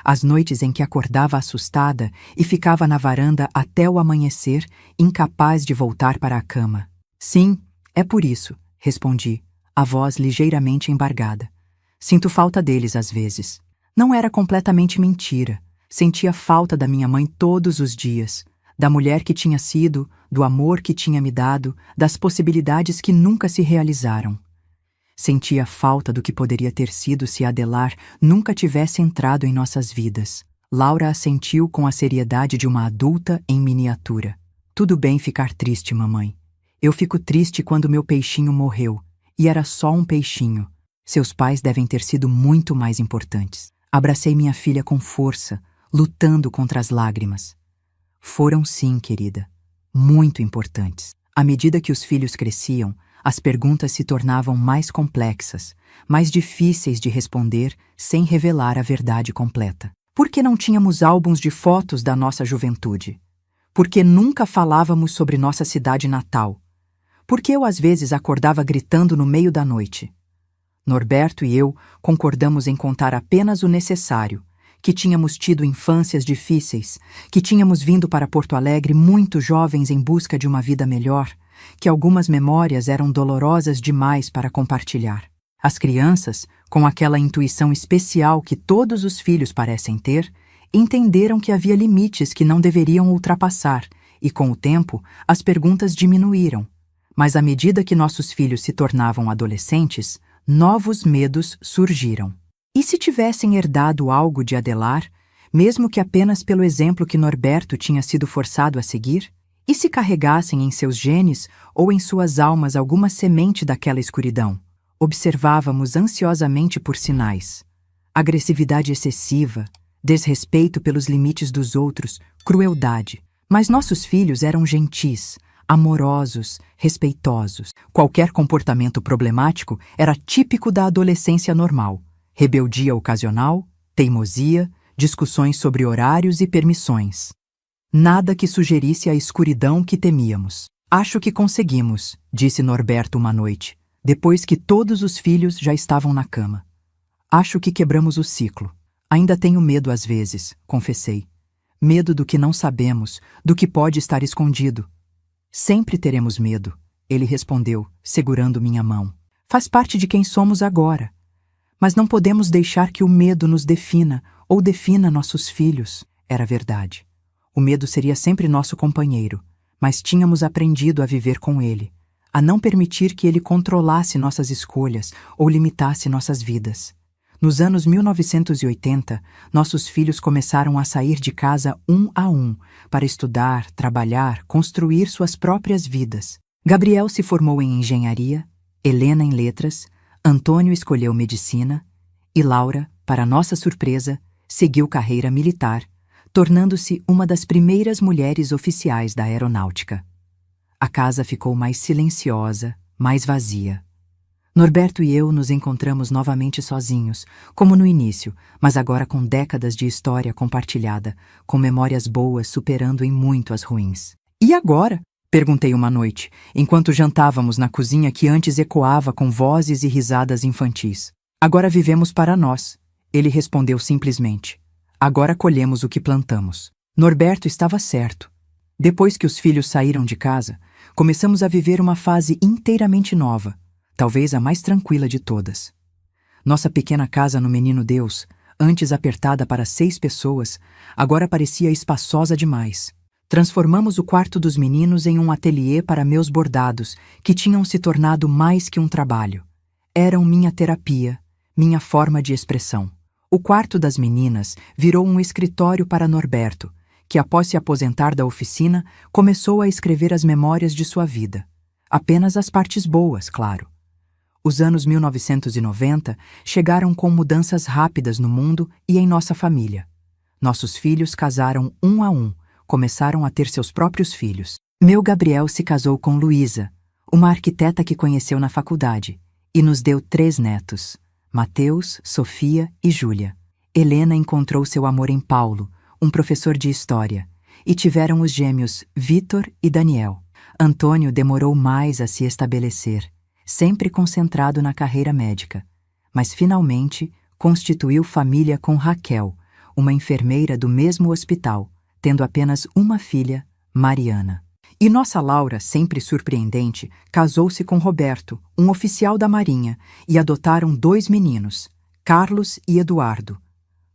As noites em que acordava assustada e ficava na varanda até o amanhecer, incapaz de voltar para a cama. Sim, é por isso, respondi, a voz ligeiramente embargada. Sinto falta deles às vezes. Não era completamente mentira. Sentia falta da minha mãe todos os dias, da mulher que tinha sido, do amor que tinha me dado, das possibilidades que nunca se realizaram. Sentia falta do que poderia ter sido se Adelar nunca tivesse entrado em nossas vidas. Laura assentiu com a seriedade de uma adulta em miniatura. Tudo bem ficar triste, mamãe. Eu fico triste quando meu peixinho morreu, e era só um peixinho. Seus pais devem ter sido muito mais importantes. Abracei minha filha com força, lutando contra as lágrimas. Foram sim, querida, muito importantes. À medida que os filhos cresciam, as perguntas se tornavam mais complexas, mais difíceis de responder sem revelar a verdade completa. Por que não tínhamos álbuns de fotos da nossa juventude? Por que nunca falávamos sobre nossa cidade natal? Por que eu às vezes acordava gritando no meio da noite? Norberto e eu concordamos em contar apenas o necessário, que tínhamos tido infâncias difíceis, que tínhamos vindo para Porto Alegre muito jovens em busca de uma vida melhor, que algumas memórias eram dolorosas demais para compartilhar. As crianças, com aquela intuição especial que todos os filhos parecem ter, entenderam que havia limites que não deveriam ultrapassar, e com o tempo as perguntas diminuíram. Mas à medida que nossos filhos se tornavam adolescentes, novos medos surgiram. E se tivessem herdado algo de Adelar, mesmo que apenas pelo exemplo que Norberto tinha sido forçado a seguir? E se carregassem em seus genes ou em suas almas alguma semente daquela escuridão? Observávamos ansiosamente por sinais. Agressividade excessiva, desrespeito pelos limites dos outros, crueldade. Mas nossos filhos eram gentis, amorosos, respeitosos. Qualquer comportamento problemático era típico da adolescência normal. Rebeldia ocasional, teimosia, discussões sobre horários e permissões. Nada que sugerisse a escuridão que temíamos. Acho que conseguimos, disse Norberto uma noite, depois que todos os filhos já estavam na cama. Acho que quebramos o ciclo. Ainda tenho medo às vezes, confessei. Medo do que não sabemos, do que pode estar escondido. Sempre teremos medo, ele respondeu, segurando minha mão. Faz parte de quem somos agora. Mas não podemos deixar que o medo nos defina ou defina nossos filhos. Era verdade. O medo seria sempre nosso companheiro, mas tínhamos aprendido a viver com ele, a não permitir que ele controlasse nossas escolhas ou limitasse nossas vidas. Nos anos 1980, nossos filhos começaram a sair de casa um a um, para estudar, trabalhar, construir suas próprias vidas. Gabriel se formou em engenharia, Helena em letras, Antônio escolheu medicina e Laura, para nossa surpresa, seguiu carreira militar, tornando-se uma das primeiras mulheres oficiais da aeronáutica. A casa ficou mais silenciosa, mais vazia. Norberto e eu nos encontramos novamente sozinhos, como no início, mas agora com décadas de história compartilhada, com memórias boas superando em muito as ruins. E agora? Perguntei uma noite, enquanto jantávamos na cozinha que antes ecoava com vozes e risadas infantis. Agora vivemos para nós, ele respondeu simplesmente. Agora colhemos o que plantamos. Norberto estava certo. Depois que os filhos saíram de casa, começamos a viver uma fase inteiramente nova, talvez a mais tranquila de todas. Nossa pequena casa no Menino Deus, antes apertada para 6 pessoas, agora parecia espaçosa demais. Transformamos o quarto dos meninos em um ateliê para meus bordados, que tinham se tornado mais que um trabalho. Eram minha terapia, minha forma de expressão. O quarto das meninas virou um escritório para Norberto, que após se aposentar da oficina, começou a escrever as memórias de sua vida. Apenas as partes boas, claro. Os anos 1990 chegaram com mudanças rápidas no mundo e em nossa família. Nossos filhos casaram um a um, começaram a ter seus próprios filhos. Meu Gabriel se casou com Luísa, uma arquiteta que conheceu na faculdade, e nos deu 3 netos, Mateus, Sofia e Júlia. Helena encontrou seu amor em Paulo, um professor de história, e tiveram os gêmeos Vitor e Daniel. Antônio demorou mais a se estabelecer, sempre concentrado na carreira médica, mas finalmente constituiu família com Raquel, uma enfermeira do mesmo hospital, tendo apenas uma filha, Mariana. E nossa Laura, sempre surpreendente, casou-se com Roberto, um oficial da Marinha, e adotaram 2 meninos, Carlos e Eduardo.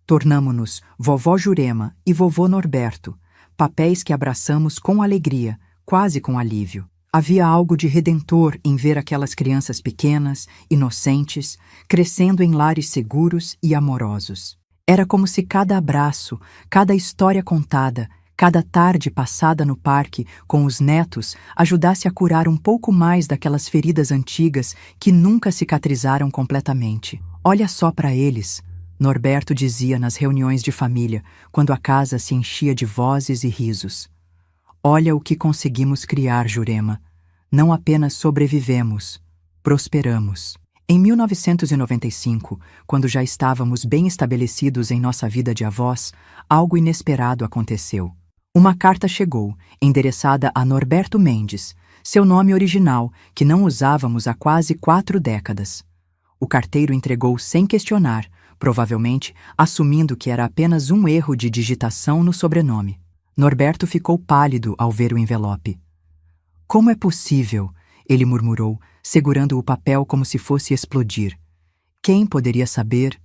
Tornamo-nos vovó Jurema e vovô Norberto, papéis que abraçamos com alegria, quase com alívio. Havia algo de redentor em ver aquelas crianças pequenas, inocentes, crescendo em lares seguros e amorosos. Era como se cada abraço, cada história contada, cada tarde passada no parque com os netos ajudasse a curar um pouco mais daquelas feridas antigas que nunca cicatrizaram completamente. Olha só para eles, Norberto dizia nas reuniões de família, quando a casa se enchia de vozes e risos. Olha o que conseguimos criar, Jurema. Não apenas sobrevivemos, prosperamos. Em 1995, quando já estávamos bem estabelecidos em nossa vida de avós, algo inesperado aconteceu. Uma carta chegou, endereçada a Norberto Mendes, seu nome original, que não usávamos há quase 4 décadas. O carteiro entregou sem questionar, provavelmente assumindo que era apenas um erro de digitação no sobrenome. Norberto ficou pálido ao ver o envelope. Como é possível? Ele murmurou, segurando o papel como se fosse explodir. Quem poderia saber?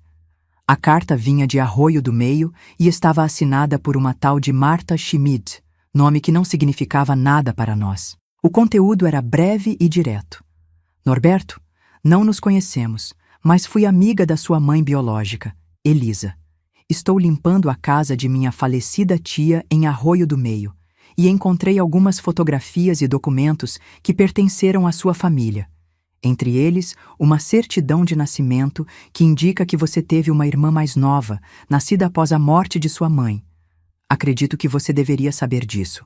A carta vinha de Arroio do Meio e estava assinada por uma tal de Marta Schmid, nome que não significava nada para nós. O conteúdo era breve e direto. Norberto, não nos conhecemos, mas fui amiga da sua mãe biológica, Elisa. Estou limpando a casa de minha falecida tia em Arroio do Meio e encontrei algumas fotografias e documentos que pertenceram à sua família. Entre eles, uma certidão de nascimento que indica que você teve uma irmã mais nova, nascida após a morte de sua mãe. Acredito que você deveria saber disso.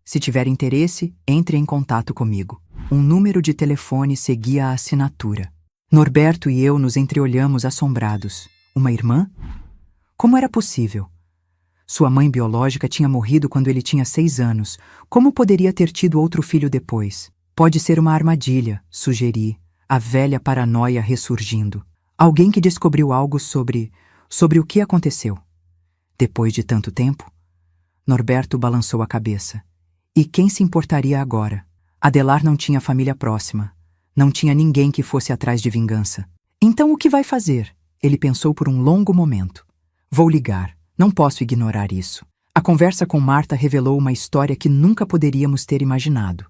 Se tiver interesse, entre em contato comigo. Um número de telefone seguia a assinatura. Norberto e eu nos entreolhamos assombrados. Uma irmã? Como era possível? Sua mãe biológica tinha morrido quando ele tinha 6 anos. Como poderia ter tido outro filho depois? Pode ser uma armadilha, sugeri, a velha paranoia ressurgindo. Alguém que descobriu algo sobre o que aconteceu. Depois de tanto tempo? Norberto balançou a cabeça. E quem se importaria agora? Adelar não tinha família próxima. Não tinha ninguém que fosse atrás de vingança. Então o que vai fazer? Ele pensou por um longo momento. Vou ligar. Não posso ignorar isso. A conversa com Marta revelou uma história que nunca poderíamos ter imaginado.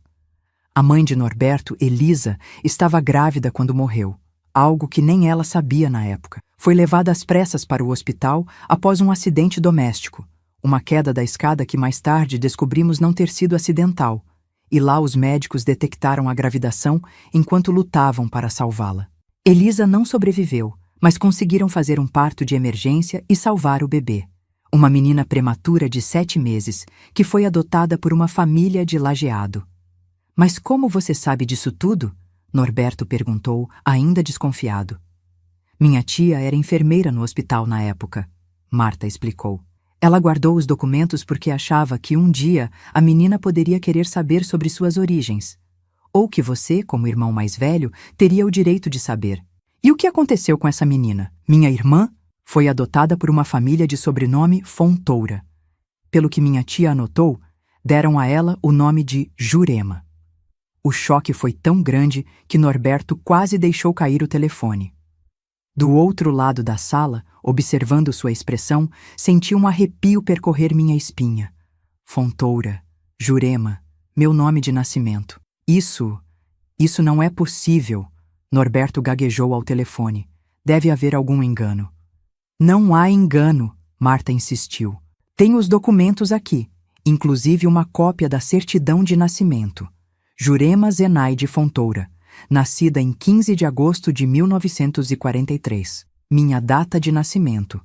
A mãe de Norberto, Elisa, estava grávida quando morreu, algo que nem ela sabia na época. Foi levada às pressas para o hospital após um acidente doméstico, uma queda da escada que mais tarde descobrimos não ter sido acidental, e lá os médicos detectaram a gravidação enquanto lutavam para salvá-la. Elisa não sobreviveu, mas conseguiram fazer um parto de emergência e salvar o bebê. Uma menina prematura de 7 meses, que foi adotada por uma família de Lajeado. Mas como você sabe disso tudo? Norberto perguntou, ainda desconfiado. Minha tia era enfermeira no hospital na época, Marta explicou. Ela guardou os documentos porque achava que um dia a menina poderia querer saber sobre suas origens. Ou que você, como irmão mais velho, teria o direito de saber. E o que aconteceu com essa menina? Minha irmã foi adotada por uma família de sobrenome Fontoura. Pelo que minha tia anotou, deram a ela o nome de Jurema. O choque foi tão grande que Norberto quase deixou cair o telefone. Do outro lado da sala, Observando sua expressão, senti um arrepio percorrer minha espinha. Fontoura, Jurema, meu nome de nascimento. Isso não é possível, Norberto gaguejou ao telefone. Deve haver algum engano. Não há engano, Marta insistiu. Tenho os documentos aqui, inclusive uma cópia da certidão de nascimento. Jurema Zenaide Fontoura, nascida em 15 de agosto de 1943. Minha data de nascimento.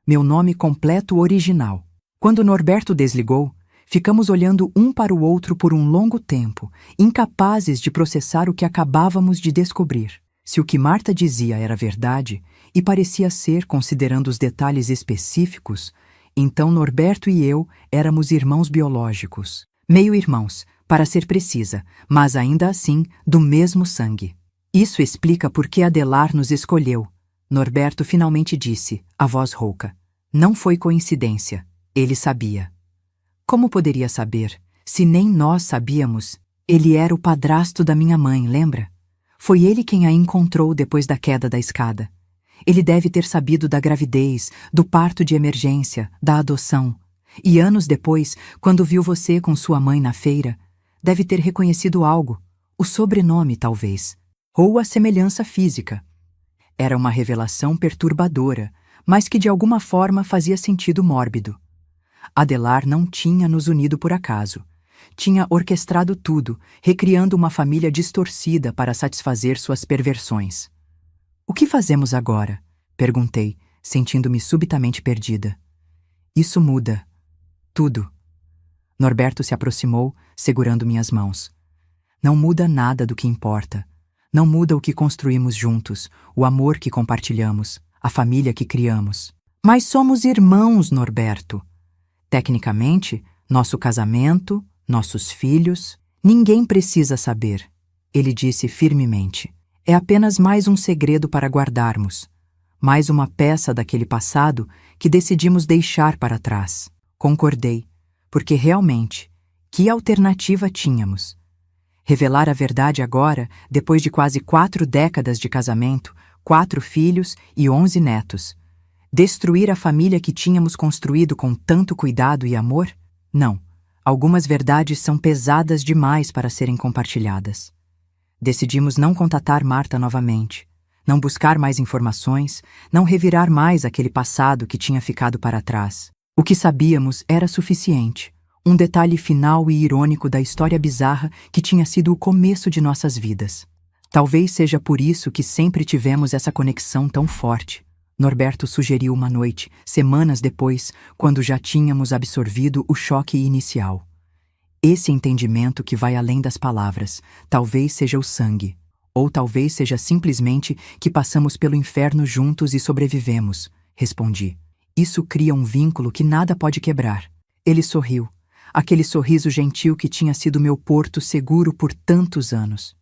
Meu nome completo original. Quando Norberto desligou, ficamos olhando um para o outro por um longo tempo, incapazes de processar o que acabávamos de descobrir. Se o que Marta dizia era verdade, e parecia ser considerando os detalhes específicos, então Norberto e eu éramos irmãos biológicos. Meio-irmãos, para ser precisa, mas ainda assim do mesmo sangue. Isso explica por que Adelar nos escolheu, Norberto finalmente disse, a voz rouca. Não foi coincidência. Ele sabia. Como poderia saber, se nem nós sabíamos? Ele era o padrasto da minha mãe, lembra? Foi ele quem a encontrou depois da queda da escada. Ele deve ter sabido da gravidez, do parto de emergência, da adoção. E anos depois, quando viu você com sua mãe na feira, deve ter reconhecido algo, o sobrenome talvez, ou a semelhança física. Era uma revelação perturbadora, mas que de alguma forma fazia sentido mórbido. Adelar não tinha nos unido por acaso. Tinha orquestrado tudo, recriando uma família distorcida para satisfazer suas perversões. O que fazemos agora? Perguntei, sentindo-me subitamente perdida. Isso muda. Tudo. Norberto se aproximou, segurando minhas mãos. Não muda nada do que importa. Não muda o que construímos juntos, o amor que compartilhamos, a família que criamos. Mas somos irmãos, Norberto. Tecnicamente, nosso casamento, nossos filhos, ninguém precisa saber, ele disse firmemente. É apenas mais um segredo para guardarmos. Mais uma peça daquele passado que decidimos deixar para trás. Concordei, porque realmente, que alternativa tínhamos? Revelar a verdade agora, depois de quase 4 décadas de casamento, 4 filhos e 11 netos. Destruir a família que tínhamos construído com tanto cuidado e amor? Não. Algumas verdades são pesadas demais para serem compartilhadas. Decidimos não contatar Marta novamente, não buscar mais informações, não revirar mais aquele passado que tinha ficado para trás. O que sabíamos era suficiente. Um detalhe final e irônico da história bizarra que tinha sido o começo de nossas vidas. Talvez seja por isso que sempre tivemos essa conexão tão forte. Norberto sugeriu uma noite, semanas depois, quando já tínhamos absorvido o choque inicial. Esse entendimento que vai além das palavras, talvez seja o sangue, ou talvez seja simplesmente que passamos pelo inferno juntos e sobrevivemos, respondi. Isso cria um vínculo que nada pode quebrar. Ele sorriu. Aquele sorriso gentil que tinha sido meu porto seguro por tantos anos.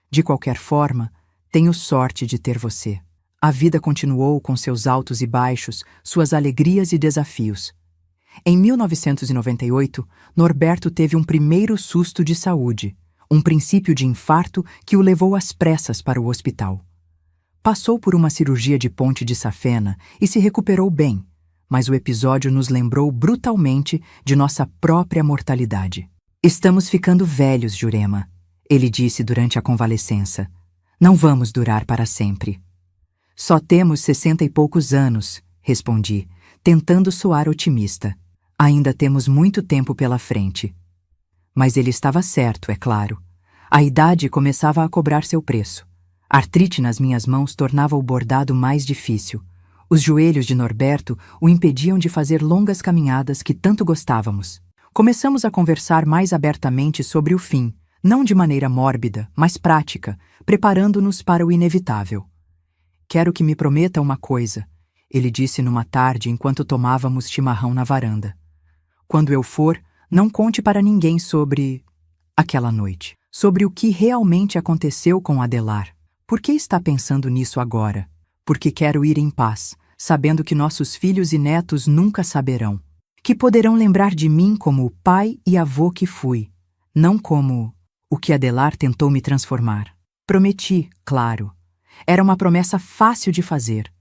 De qualquer forma, tenho sorte de ter você. A vida continuou com seus altos e baixos, suas alegrias e desafios. Em 1998, Norberto teve um primeiro susto de saúde, um princípio de infarto que o levou às pressas para o hospital. Passou por uma cirurgia de ponte de safena e se recuperou bem, mas o episódio nos lembrou brutalmente de nossa própria mortalidade. Estamos ficando velhos, Jurema, ele disse durante a convalescença. Não vamos durar para sempre. Só temos 60 e poucos anos, respondi, tentando soar otimista. Ainda temos muito tempo pela frente. Mas ele estava certo, é claro. A idade começava a cobrar seu preço. Artrite nas minhas mãos tornava o bordado mais difícil. Os joelhos de Norberto o impediam de fazer longas caminhadas que tanto gostávamos. Começamos a conversar mais abertamente sobre o fim, não de maneira mórbida, mas prática, preparando-nos para o inevitável. Quero que me prometa uma coisa, ele disse numa tarde enquanto tomávamos chimarrão na varanda. Quando eu for, não conte para ninguém sobre aquela noite, sobre o que realmente aconteceu com Adelar. Por que está pensando nisso agora? Porque quero ir em paz, sabendo que nossos filhos e netos nunca saberão. Que poderão lembrar de mim como o pai e avô que fui, não como o que Adelar tentou me transformar. Prometi, claro. Era uma promessa fácil de fazer.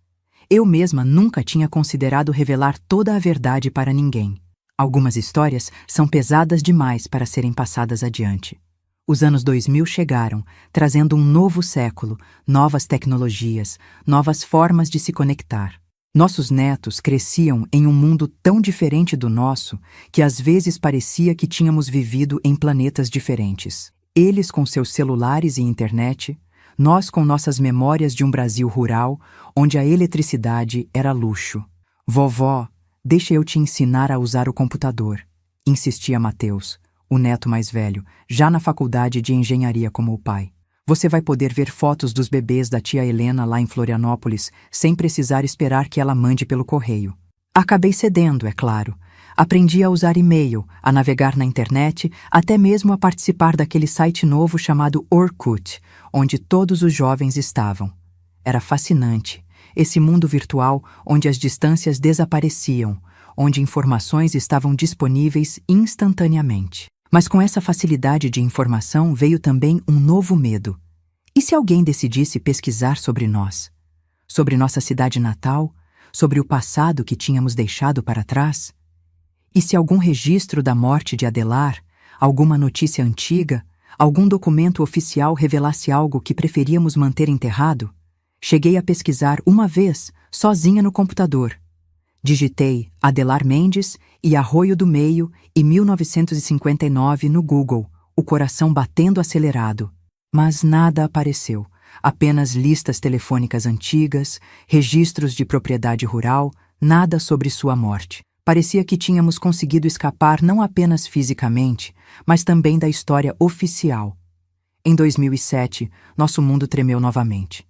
Eu mesma nunca tinha considerado revelar toda a verdade para ninguém. Algumas histórias são pesadas demais para serem passadas adiante. Os anos 2000 chegaram, trazendo um novo século, novas tecnologias, novas formas de se conectar. Nossos netos cresciam em um mundo tão diferente do nosso que às vezes parecia que tínhamos vivido em planetas diferentes. Eles com seus celulares e internet, nós com nossas memórias de um Brasil rural, onde a eletricidade era luxo. Vovó, deixa eu te ensinar a usar o computador, insistia Mateus, o neto mais velho, já na faculdade de engenharia como o pai. Você vai poder ver fotos dos bebês da tia Helena lá em Florianópolis, sem precisar esperar que ela mande pelo correio. Acabei cedendo, é claro. Aprendi a usar e-mail, a navegar na internet, até mesmo a participar daquele site novo chamado Orkut, onde todos os jovens estavam. Era fascinante, esse mundo virtual onde as distâncias desapareciam, onde informações estavam disponíveis instantaneamente. Mas com essa facilidade de informação veio também um novo medo. E se alguém decidisse pesquisar sobre nós? Sobre nossa cidade natal? Sobre o passado que tínhamos deixado para trás? E se algum registro da morte de Adelar, alguma notícia antiga, algum documento oficial revelasse algo que preferíamos manter enterrado? Cheguei a pesquisar uma vez, sozinha no computador. Digitei Adelar Mendes e Arroio do Meio e 1959 no Google, o coração batendo acelerado. Mas nada apareceu, apenas listas telefônicas antigas, registros de propriedade rural, nada sobre sua morte. Parecia que tínhamos conseguido escapar não apenas fisicamente, mas também da história oficial. Em 2007, nosso mundo tremeu novamente.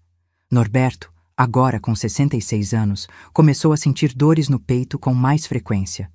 Norberto, agora com 66 anos, começou a sentir dores no peito com mais frequência.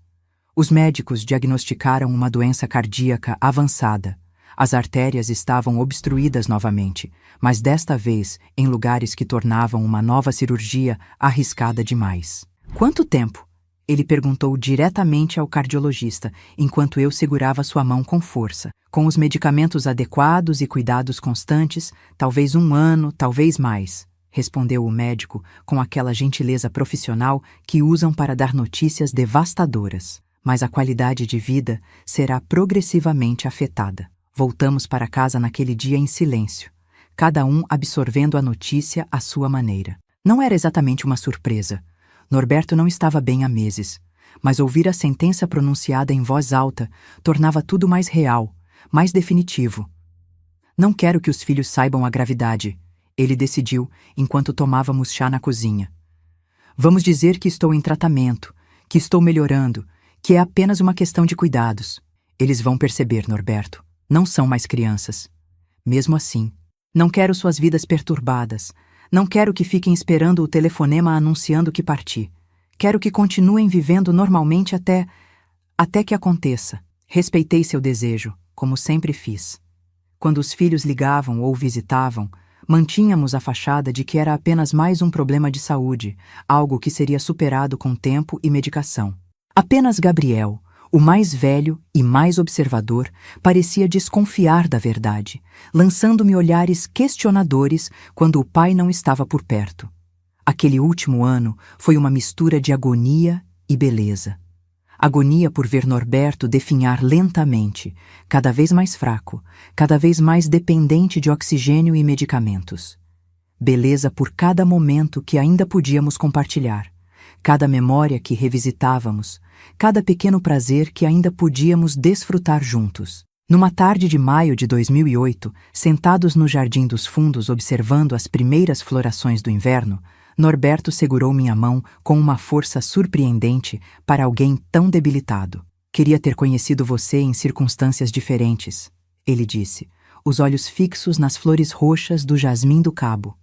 Os médicos diagnosticaram uma doença cardíaca avançada. As artérias estavam obstruídas novamente, mas desta vez em lugares que tornavam uma nova cirurgia arriscada demais. Quanto tempo? Ele perguntou diretamente ao cardiologista, enquanto eu segurava sua mão com força. Com os medicamentos adequados e cuidados constantes, talvez 1 ano, talvez mais, respondeu o médico com aquela gentileza profissional que usam para dar notícias devastadoras. Mas a qualidade de vida será progressivamente afetada. Voltamos para casa naquele dia em silêncio, cada um absorvendo a notícia à sua maneira. Não era exatamente uma surpresa. Norberto não estava bem há meses, mas ouvir a sentença pronunciada em voz alta tornava tudo mais real, mais definitivo. Não quero que os filhos saibam a gravidade, ele decidiu enquanto tomávamos chá na cozinha. Vamos dizer que estou em tratamento, que estou melhorando, que é apenas uma questão de cuidados. Eles vão perceber, Norberto. Não são mais crianças. Mesmo assim, não quero suas vidas perturbadas. Não quero que fiquem esperando o telefonema anunciando que parti. Quero que continuem vivendo normalmente até que aconteça. Respeitei seu desejo, como sempre fiz. Quando os filhos ligavam ou visitavam, mantínhamos a fachada de que era apenas mais um problema de saúde, algo que seria superado com tempo e medicação. Apenas Gabriel, o mais velho e mais observador, parecia desconfiar da verdade, lançando-me olhares questionadores quando o pai não estava por perto. Aquele último ano foi uma mistura de agonia e beleza. Agonia por ver Norberto definhar lentamente, cada vez mais fraco, cada vez mais dependente de oxigênio e medicamentos. Beleza por cada momento que ainda podíamos compartilhar, cada memória que revisitávamos, cada pequeno prazer que ainda podíamos desfrutar juntos. Numa tarde de maio de 2008, sentados no Jardim dos Fundos observando as primeiras florações do inverno, Norberto segurou minha mão com uma força surpreendente para alguém tão debilitado. Queria ter conhecido você em circunstâncias diferentes, ele disse, os olhos fixos nas flores roxas do jasmim do cabo.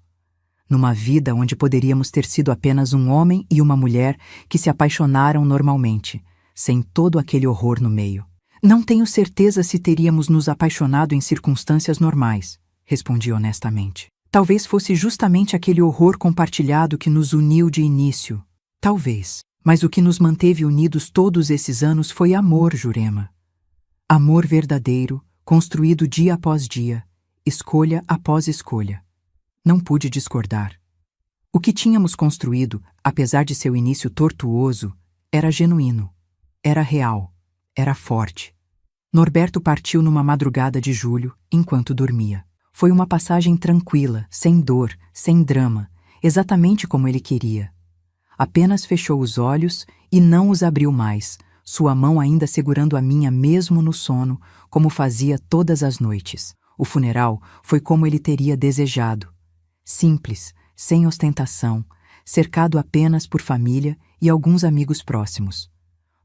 Numa vida onde poderíamos ter sido apenas um homem e uma mulher que se apaixonaram normalmente, sem todo aquele horror no meio. Não tenho certeza se teríamos nos apaixonado em circunstâncias normais, respondi honestamente. Talvez fosse justamente aquele horror compartilhado que nos uniu de início. Talvez. Mas o que nos manteve unidos todos esses anos foi amor, Jurema. Amor verdadeiro, construído dia após dia, escolha após escolha. Não pude discordar. O que tínhamos construído, apesar de seu início tortuoso, era genuíno, era real, era forte. Norberto partiu numa madrugada de julho, enquanto dormia. Foi uma passagem tranquila, sem dor, sem drama, exatamente como ele queria. Apenas fechou os olhos e não os abriu mais, sua mão ainda segurando a minha mesmo no sono, como fazia todas as noites. O funeral foi como ele teria desejado. Simples, sem ostentação, cercado apenas por família e alguns amigos próximos.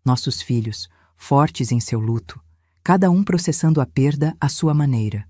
Nossos filhos, fortes em seu luto, cada um processando a perda à sua maneira.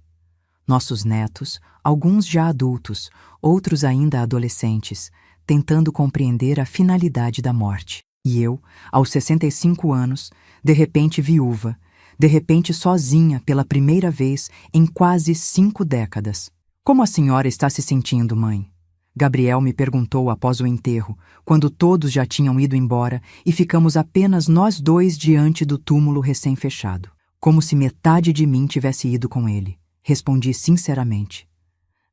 Nossos netos, alguns já adultos, outros ainda adolescentes, tentando compreender a finalidade da morte. E eu, aos 65 anos, de repente viúva, de repente sozinha pela primeira vez em quase 5 décadas. Como a senhora está se sentindo, mãe? Gabriel me perguntou após o enterro, quando todos já tinham ido embora e ficamos apenas nós dois diante do túmulo recém-fechado. Como se metade de mim tivesse ido com ele. Respondi sinceramente.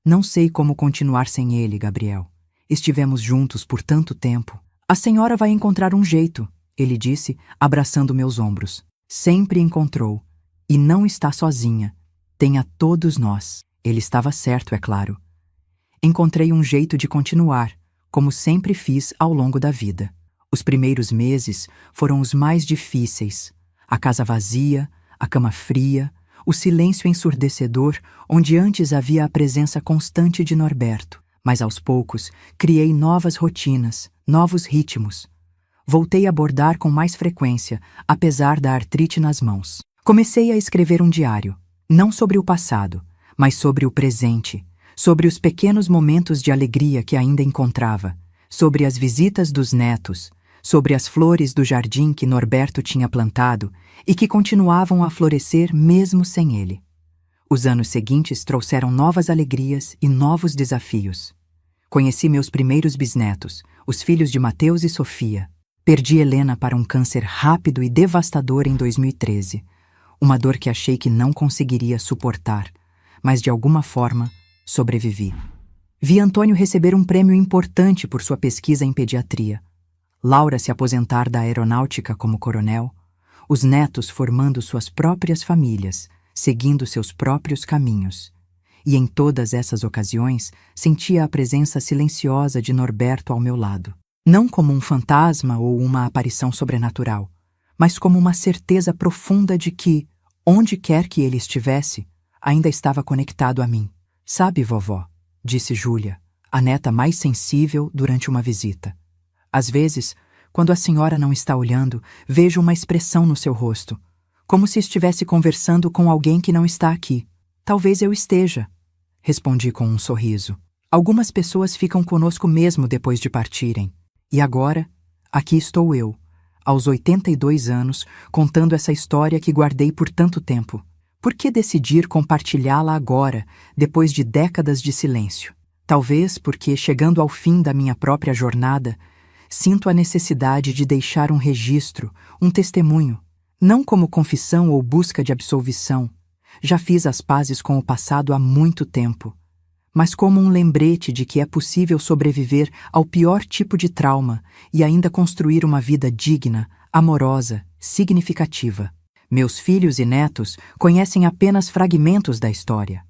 Não sei como continuar sem ele, Gabriel. Estivemos juntos por tanto tempo. A senhora vai encontrar um jeito, ele disse, abraçando meus ombros. Sempre encontrou. E não está sozinha. Tem a todos nós. Ele estava certo, é claro. Encontrei um jeito de continuar, como sempre fiz ao longo da vida. Os primeiros meses foram os mais difíceis. A casa vazia, a cama fria, o silêncio ensurdecedor onde antes havia a presença constante de Norberto. Mas aos poucos criei novas rotinas, novos ritmos. Voltei a bordar com mais frequência, apesar da artrite nas mãos. Comecei a escrever um diário, não sobre o passado, mas sobre o presente, sobre os pequenos momentos de alegria que ainda encontrava, sobre as visitas dos netos, sobre as flores do jardim que Norberto tinha plantado e que continuavam a florescer mesmo sem ele. Os anos seguintes trouxeram novas alegrias e novos desafios. Conheci meus primeiros bisnetos, os filhos de Mateus e Sofia. Perdi Helena para um câncer rápido e devastador em 2013, uma dor que achei que não conseguiria suportar, mas de alguma forma sobrevivi. Vi Antônio receber um prêmio importante por sua pesquisa em pediatria. Laura se aposentar da aeronáutica como coronel. Os netos formando suas próprias famílias, seguindo seus próprios caminhos. E em todas essas ocasiões, sentia a presença silenciosa de Norberto ao meu lado. Não como um fantasma ou uma aparição sobrenatural, mas como uma certeza profunda de que, onde quer que ele estivesse, ainda estava conectado a mim. Sabe, vovó, disse Júlia, a neta mais sensível durante uma visita. Às vezes, quando a senhora não está olhando, vejo uma expressão no seu rosto, como se estivesse conversando com alguém que não está aqui. Talvez eu esteja, respondi com um sorriso. Algumas pessoas ficam conosco mesmo depois de partirem. E agora, aqui estou eu, aos 82 anos, contando essa história que guardei por tanto tempo. Por que decidir compartilhá-la agora, depois de décadas de silêncio? Talvez porque, chegando ao fim da minha própria jornada, sinto a necessidade de deixar um registro, um testemunho, não como confissão ou busca de absolvição. Já fiz as pazes com o passado há muito tempo, mas como um lembrete de que é possível sobreviver ao pior tipo de trauma e ainda construir uma vida digna, amorosa, significativa. Meus filhos e netos conhecem apenas fragmentos da história.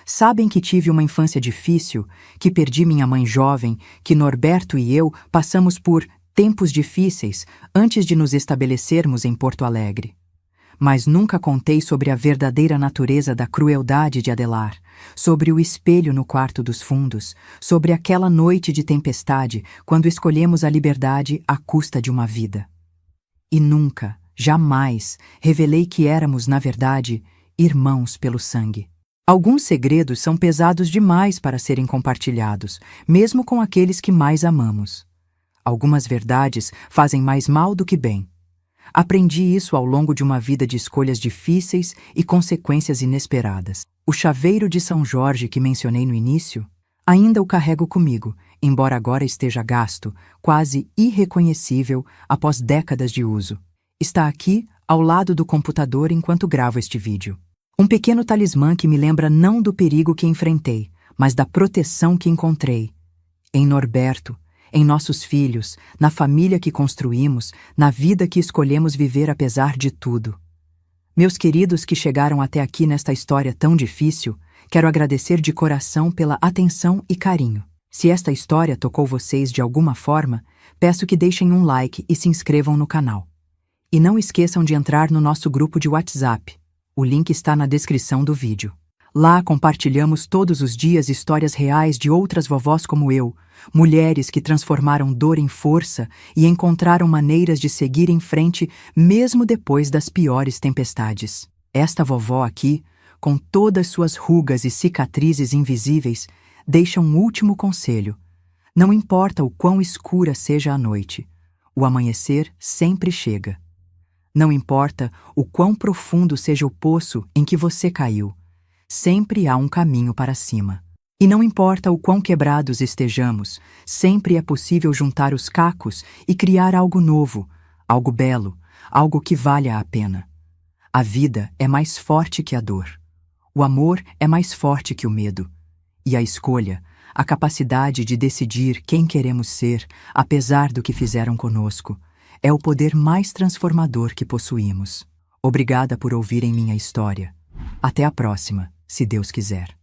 Sabem que tive uma infância difícil, que perdi minha mãe jovem, que Norberto e eu passamos por tempos difíceis antes de nos estabelecermos em Porto Alegre. Mas nunca contei sobre a verdadeira natureza da crueldade de Adelar, sobre o espelho no quarto dos fundos, sobre aquela noite de tempestade quando escolhemos a liberdade à custa de uma vida. E nunca, jamais, revelei que éramos, na verdade, irmãos pelo sangue. Alguns segredos são pesados demais para serem compartilhados, mesmo com aqueles que mais amamos. Algumas verdades fazem mais mal do que bem. Aprendi isso ao longo de uma vida de escolhas difíceis e consequências inesperadas. O chaveiro de São Jorge que mencionei no início, ainda o carrego comigo, embora agora esteja gasto, quase irreconhecível após décadas de uso. Está aqui, ao lado do computador enquanto gravo este vídeo. Um pequeno talismã que me lembra não do perigo que enfrentei, mas da proteção que encontrei. Em Norberto, em nossos filhos, na família que construímos, na vida que escolhemos viver apesar de tudo. Meus queridos que chegaram até aqui nesta história tão difícil, quero agradecer de coração pela atenção e carinho. Se esta história tocou vocês de alguma forma, peço que deixem um like e se inscrevam no canal. E não esqueçam de entrar no nosso grupo de WhatsApp. O link está na descrição do vídeo. Lá compartilhamos todos os dias histórias reais de outras vovós como eu, mulheres que transformaram dor em força e encontraram maneiras de seguir em frente mesmo depois das piores tempestades. Esta vovó aqui, com todas suas rugas e cicatrizes invisíveis, deixa um último conselho. Não importa o quão escura seja a noite, o amanhecer sempre chega. Não importa o quão profundo seja o poço em que você caiu, sempre há um caminho para cima. E não importa o quão quebrados estejamos, sempre é possível juntar os cacos e criar algo novo, algo belo, algo que valha a pena. A vida é mais forte que a dor. O amor é mais forte que o medo. E a escolha, a capacidade de decidir quem queremos ser, apesar do que fizeram conosco, é o poder mais transformador que possuímos. Obrigada por ouvirem minha história. Até a próxima, se Deus quiser.